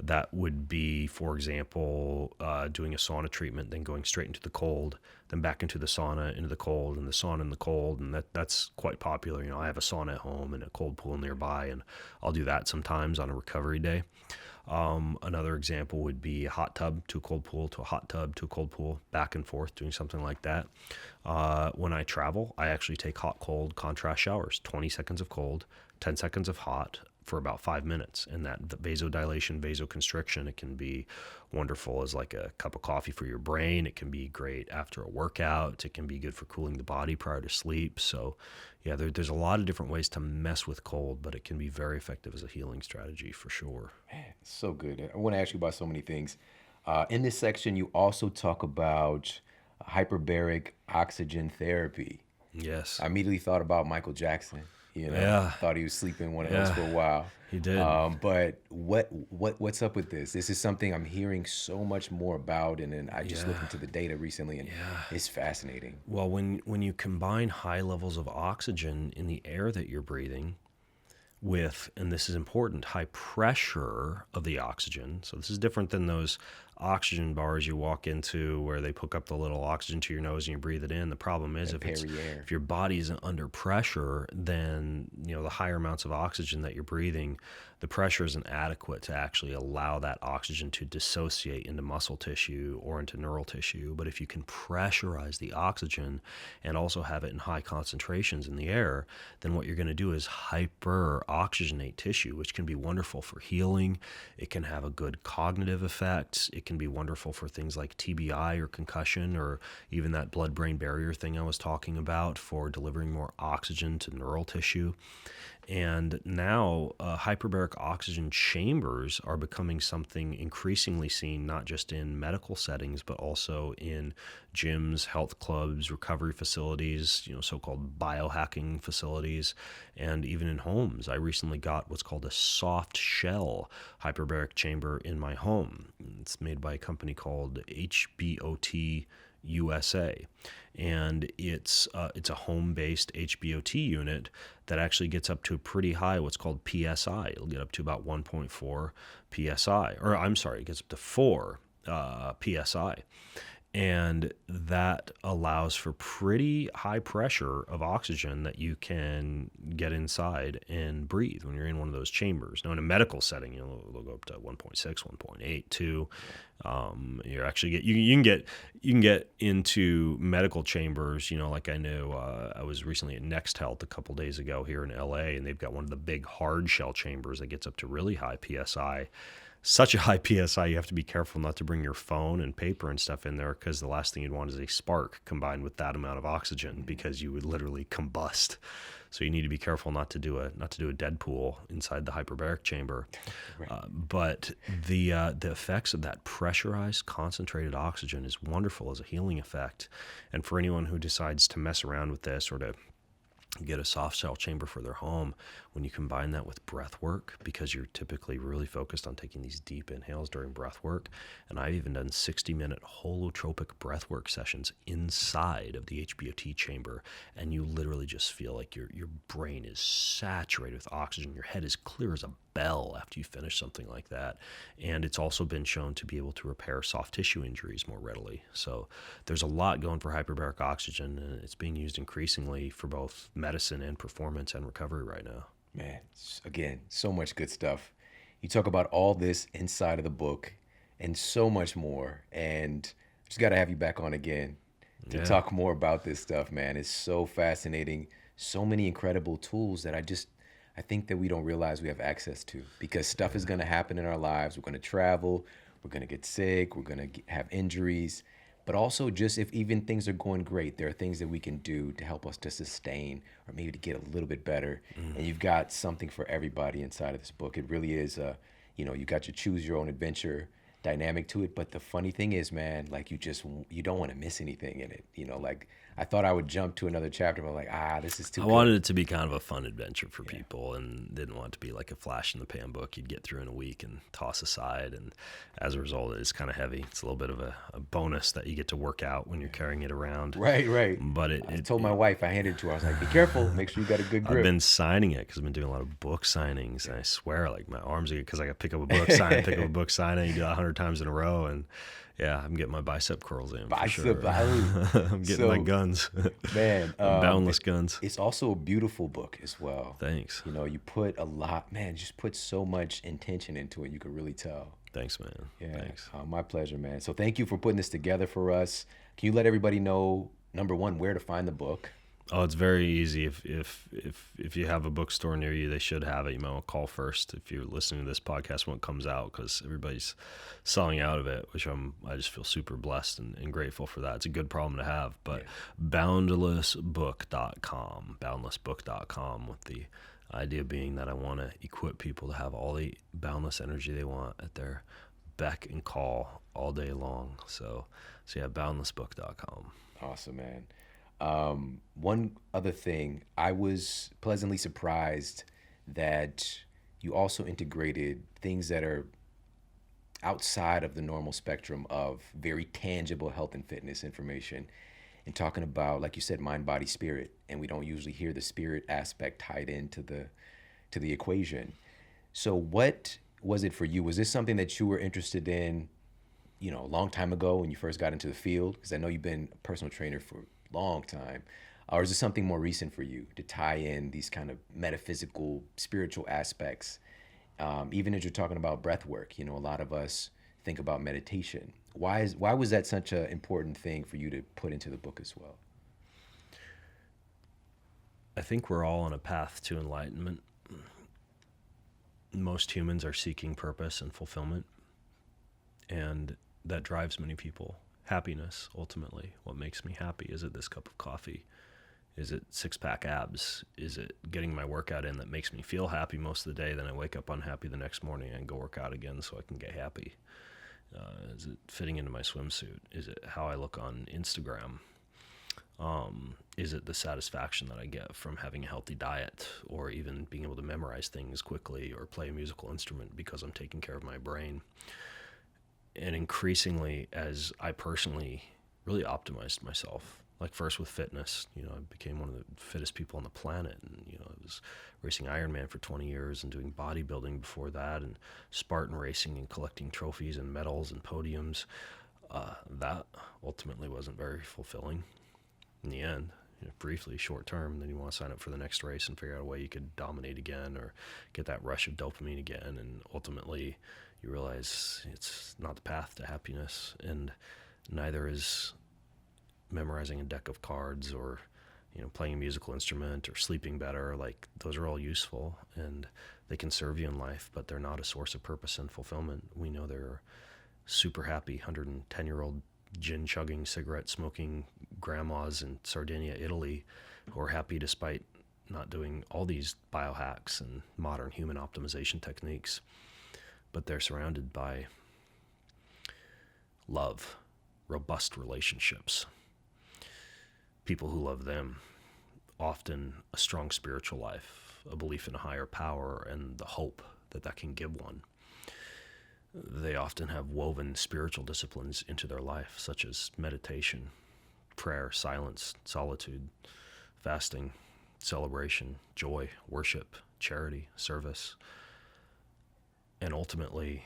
That would be, for example, doing a sauna treatment, then going straight into the cold, then back into the sauna, into the cold, and the sauna in the cold, and that's quite popular. I have a sauna at home and a cold pool nearby, and I'll do that sometimes on a recovery day. Another example would be a hot tub to a cold pool to a hot tub to a cold pool, back and forth, doing something like that. When I travel, I actually take hot-cold contrast showers, 20 seconds of cold, 10 seconds of hot, for about 5 minutes. And that the vasodilation, vasoconstriction, it can be wonderful as like a cup of coffee for your brain. It can be great after a workout. It can be good for cooling the body prior to sleep. So yeah, there's a lot of different ways to mess with cold, but it can be very effective as a healing strategy for sure. Man, so good. I want to ask you about so many things. In this section, you also talk about hyperbaric oxygen therapy. Yes. I immediately thought about Michael Jackson. Yeah. Thought he was sleeping one of those for a while. He did. But what's up with this? This is something I'm hearing so much more about, and then I just looked into the data recently, and it's fascinating. Well, when you combine high levels of oxygen in the air that you're breathing with, and this is important, high pressure of the oxygen. So this is different than those oxygen bars you walk into where they hook up the little oxygen to your nose and you breathe it in. The problem is if your body isn't under pressure, then the higher amounts of oxygen that you're breathing, the pressure isn't adequate to actually allow that oxygen to dissociate into muscle tissue or into neural tissue. But if you can pressurize the oxygen and also have it in high concentrations in the air, then what you're going to do is hyper oxygenate tissue, which can be wonderful for healing. It can have a good cognitive effect. It can be wonderful for things like TBI or concussion, or even that blood-brain barrier thing I was talking about for delivering more oxygen to neural tissue. And now hyperbaric oxygen chambers are becoming something increasingly seen, not just in medical settings, but also in gyms, health clubs, recovery facilities, so-called biohacking facilities, and even in homes. I recently got what's called a soft shell hyperbaric chamber in my home. It's made by a company called HBOT USA, and it's a home-based HBOT unit that actually gets up to a pretty high, what's called PSI. It'll get up to about 1.4 PSI, or I'm sorry, it gets up to 4 PSI. And that allows for pretty high pressure of oxygen that you can get inside and breathe when you're in one of those chambers. Now, in a medical setting, they'll go up to 1.6, 1.8, 2. You're actually you can get into medical chambers. Like I know I was recently at Next Health a couple days ago here in LA, and they've got one of the big hard shell chambers that gets up to really high PSI. Such a high PSI, you have to be careful not to bring your phone and paper and stuff in there, because the last thing you'd want is a spark combined with that amount of oxygen, because you would literally combust. So you need to be careful not to do a Deadpool inside the hyperbaric chamber. Right. But the effects of that pressurized, concentrated oxygen is wonderful as a healing effect. And for anyone who decides to mess around with this or to get a soft shell chamber for their home, when you combine that with breath work, because you're typically really focused on taking these deep inhales during breath work, and I've even done 60-minute holotropic breath work sessions inside of the HBOT chamber, and you literally just feel like your brain is saturated with oxygen. Your head is clear as a bell after you finish something like that. And it's also been shown to be able to repair soft tissue injuries more readily. So there's a lot going for hyperbaric oxygen, and it's being used increasingly for both medicine and performance and recovery right now. Man, again, so much good stuff. You talk about all this inside of the book and so much more. And just got to have you back on again to talk more about this stuff, man. It's so fascinating. So many incredible tools that I think that we don't realize we have access to, because stuff is going to happen in our lives. We're going to travel. We're going to get sick. We're going to have injuries. But also, just if even things are going great, there are things that we can do to help us to sustain or maybe to get a little bit better. And you've got something for everybody inside of this book. It really is, you got your choose your own adventure dynamic to it. But the funny thing is, man, like you don't want to miss anything in it. Like I thought I would jump to another chapter, but I'm like, this is too good. I wanted it to be kind of a fun adventure for people, and didn't want it to be like a flash in the pan book you'd get through in a week and toss aside. And as a result, it's kind of heavy. It's a little bit of a bonus that you get to work out when you're carrying it around. Right. But I told my wife, I handed it to her. I was like, be careful. Make sure you got a good grip. I've been signing it because I've been doing a lot of book signings. And I swear, like my arms are, because I got to pick up a book, sign it. You do it 100 times in a row. And yeah, I'm getting my bicep curls in. Bicep, sure. I'm getting my guns. Man. Boundless guns. It's also a beautiful book as well. Thanks. You put a lot, man, just put so much intention into it. You could really tell. Thanks, man. Yeah. Thanks. My pleasure, man. So thank you for putting this together for us. Can you let everybody know, number one, where to find the book? Oh, it's very easy. If you have a bookstore near you, they should have it. You might want to call first if you're listening to this podcast when it comes out, because everybody's selling out of it, which I just feel super blessed and grateful for that. It's a good problem to have. But boundlessbook.com, with the idea being that I want to equip people to have all the boundless energy they want at their beck and call all day long. So yeah, boundlessbook.com. Awesome, man. One other thing, I was pleasantly surprised that you also integrated things that are outside of the normal spectrum of very tangible health and fitness information, and talking about, like you said, mind, body, spirit. And we don't usually hear the spirit aspect tied into the equation. So what was it for you? Was this something that you were interested in, a long time ago when you first got into the field? Because I know you've been a personal trainer for long time, or is it something more recent for you to tie in these kind of metaphysical, spiritual aspects? Even as you're talking about breath work, a lot of us think about meditation. Why was that such an important thing for you to put into the book as well? I think we're all on a path to enlightenment. Most humans are seeking purpose and fulfillment, and that drives many people. Happiness, ultimately. What makes me happy? Is it this cup of coffee? Is it six-pack abs? Is it getting my workout in that makes me feel happy most of the day, then I wake up unhappy the next morning and go work out again so I can get happy? Is it fitting into my swimsuit? Is it how I look on Instagram? Is it the satisfaction that I get from having a healthy diet, or even being able to memorize things quickly or play a musical instrument because I'm taking care of my brain? And increasingly, as I personally really optimized myself, like first with fitness, I became one of the fittest people on the planet. And, I was racing Ironman for 20 years and doing bodybuilding before that, and Spartan racing and collecting trophies and medals and podiums. That ultimately wasn't very fulfilling in the end. Briefly, short term, then you want to sign up for the next race and figure out a way you could dominate again or get that rush of dopamine again. And ultimately, you realize it's not the path to happiness, and neither is memorizing a deck of cards or playing a musical instrument or sleeping better. Like, those are all useful and they can serve you in life, but they're not a source of purpose and fulfillment. We know there are super happy 110-year-old gin chugging, cigarette smoking grandmas in Sardinia, Italy, who are happy despite not doing all these biohacks and modern human optimization techniques. But they're surrounded by love, robust relationships, people who love them, often a strong spiritual life, a belief in a higher power, and the hope that can give one. They often have woven spiritual disciplines into their life, such as meditation, prayer, silence, solitude, fasting, celebration, joy, worship, charity, service. And ultimately,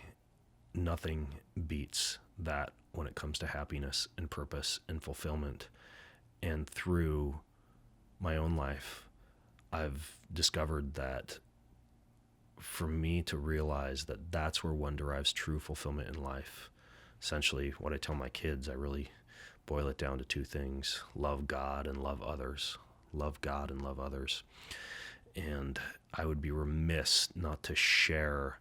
nothing beats that when it comes to happiness and purpose and fulfillment. And through my own life, I've discovered that for me to realize that that's where one derives true fulfillment in life. Essentially, what I tell my kids, I really boil it down to two things: love God and love others. Love God and love others. And I would be remiss not to share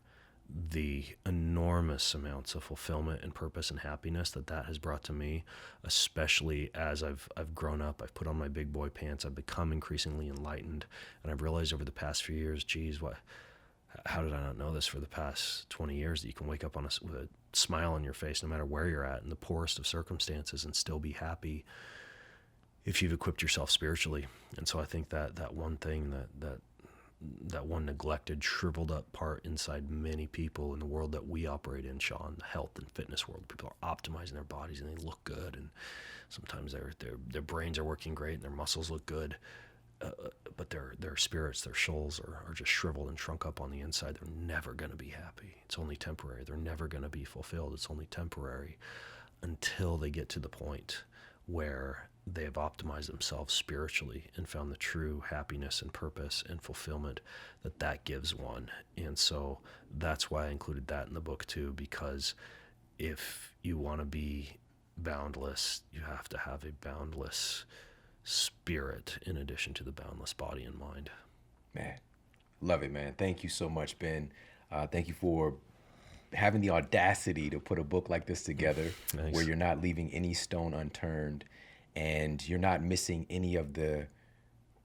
the enormous amounts of fulfillment and purpose and happiness that has brought to me, especially as I've grown up. I've put on my big boy pants. I've become increasingly enlightened, and I've realized over the past few years, how did I not know this for the past 20 years, that you can wake up with a smile on your face no matter where you're at in the poorest of circumstances and still be happy if you've equipped yourself spiritually. And so I think that one thing, that one neglected, shriveled up part inside many people in the world that we operate in, Shawn, the health and fitness world. People are optimizing their bodies and they look good, and sometimes their brains are working great and their muscles look good, but their spirits, their souls are just shriveled and shrunk up on the inside. They're never going to be happy. It's only temporary. They're never going to be fulfilled. It's only temporary until they get to the point where they have optimized themselves spiritually and found the true happiness and purpose and fulfillment that gives one. And so that's why I included that in the book too, because if you want to be boundless, you have to have a boundless spirit in addition to the boundless body and mind. Man, love it, man. Thank you so much, Ben. Thank you for having the audacity to put a book like this together Thanks. where you're not leaving any stone unturned and you're not missing any of the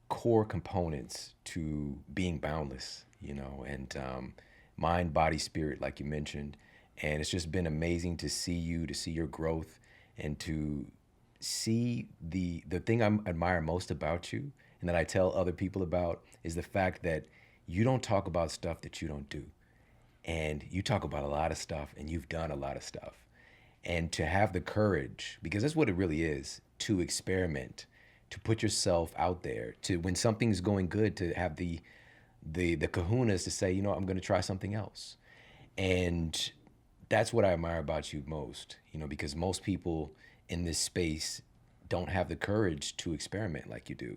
core components to being boundless, and mind, body, spirit, like you mentioned. And it's just been amazing to see you, to see your growth, and to see the thing I admire most about you and that I tell other people about is the fact that you don't talk about stuff that you don't do. And you talk about a lot of stuff and you've done a lot of stuff. And to have the courage, because that's what it really is, to experiment, to put yourself out there, to when something's going good, to have the kahunas to say, I'm going to try something else. And that's what I admire about you most, because most people in this space don't have the courage to experiment like you do.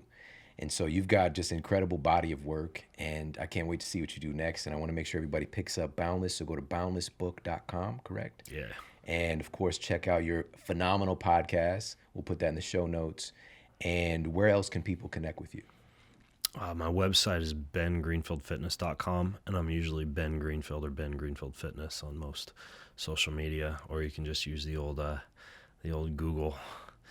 And so you've got just an incredible body of work, and I can't wait to see what you do next. And I want to make sure everybody picks up Boundless, so go to boundlessbook.com, correct? Yeah. And of course, check out your phenomenal podcast. We'll put that in the show notes. And where else can people connect with you? My website is bengreenfieldfitness.com, and I'm usually Ben Greenfield or Ben Greenfield Fitness on most social media, or you can just use the old Google.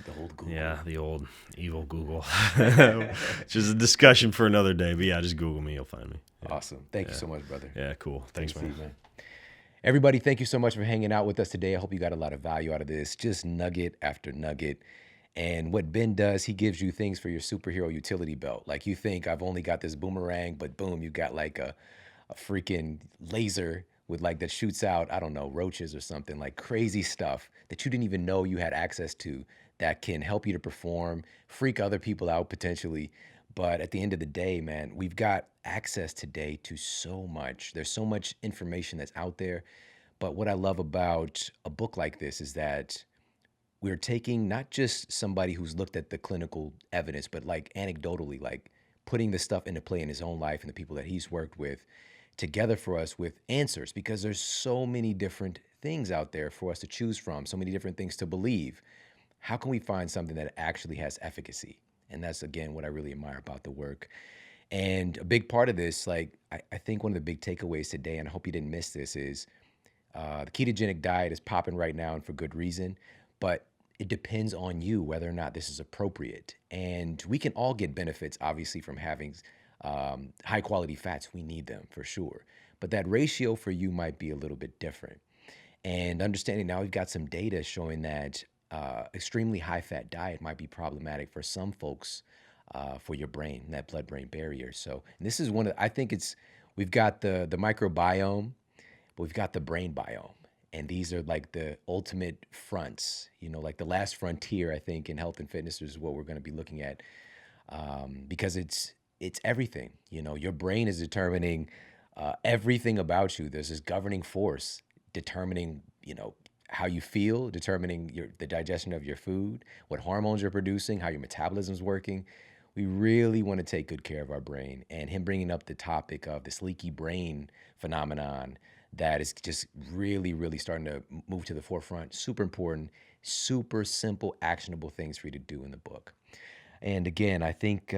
The old Google. Yeah, the old evil Google. Which is a discussion for another day, but yeah, just Google me, you'll find me. Yeah. Awesome. Thank you so much, brother. Yeah, cool. Thanks, Good to man. see you, man. Everybody, thank you so much for hanging out with us today. I hope you got a lot of value out of this, just nugget after nugget. And what Ben does, he gives you things for your superhero utility belt. Like you think I've only got this boomerang, but boom, you got like a freaking laser with like that shoots out, I don't know, roaches or something, like crazy stuff that you didn't even know you had access to that can help you to perform, freak other people out potentially. But at the end of the day, man, we've got access today to so much. There's so much information that's out there. But what I love about a book like this is that we're taking not just somebody who's looked at the clinical evidence, but like anecdotally, like putting the stuff into play in his own life and the people that he's worked with together for us with answers, because there's so many different things out there for us to choose from, so many different things to believe. How can we find something that actually has efficacy? And that's, again, what I really admire about the work. And a big part of this, like, I think one of the big takeaways today, and I hope you didn't miss this, is the ketogenic diet is popping right now and for good reason, but it depends on you whether or not this is appropriate. And we can all get benefits, obviously, from having high quality fats. We need them for sure. But that ratio for you might be a little bit different. And understanding now we've got some data showing that extremely high fat diet might be problematic for some folks for your brain, that blood-brain barrier. So, and this is one of, I think we've got the microbiome, but we've got the brain biome. And these are like the ultimate fronts, like the last frontier, I think, in health and fitness is what we're going to be looking at, because it's everything. Your brain is determining everything about you. There's this governing force determining, how you feel, determining the digestion of your food, what hormones you're producing, how your metabolism's working. We really want to take good care of our brain. And him bringing up the topic of this leaky brain phenomenon that is just really, really starting to move to the forefront. Super important, super simple, actionable things for you to do in the book. And again, I think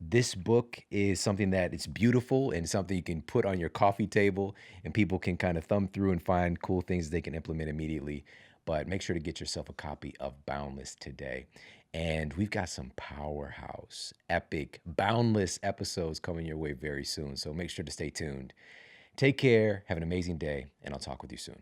this book is something that it's beautiful and something you can put on your coffee table and people can kind of thumb through and find cool things they can implement immediately. But make sure to get yourself a copy of Boundless today. And we've got some powerhouse, epic, boundless episodes coming your way very soon. So make sure to stay tuned. Take care, have an amazing day, and I'll talk with you soon.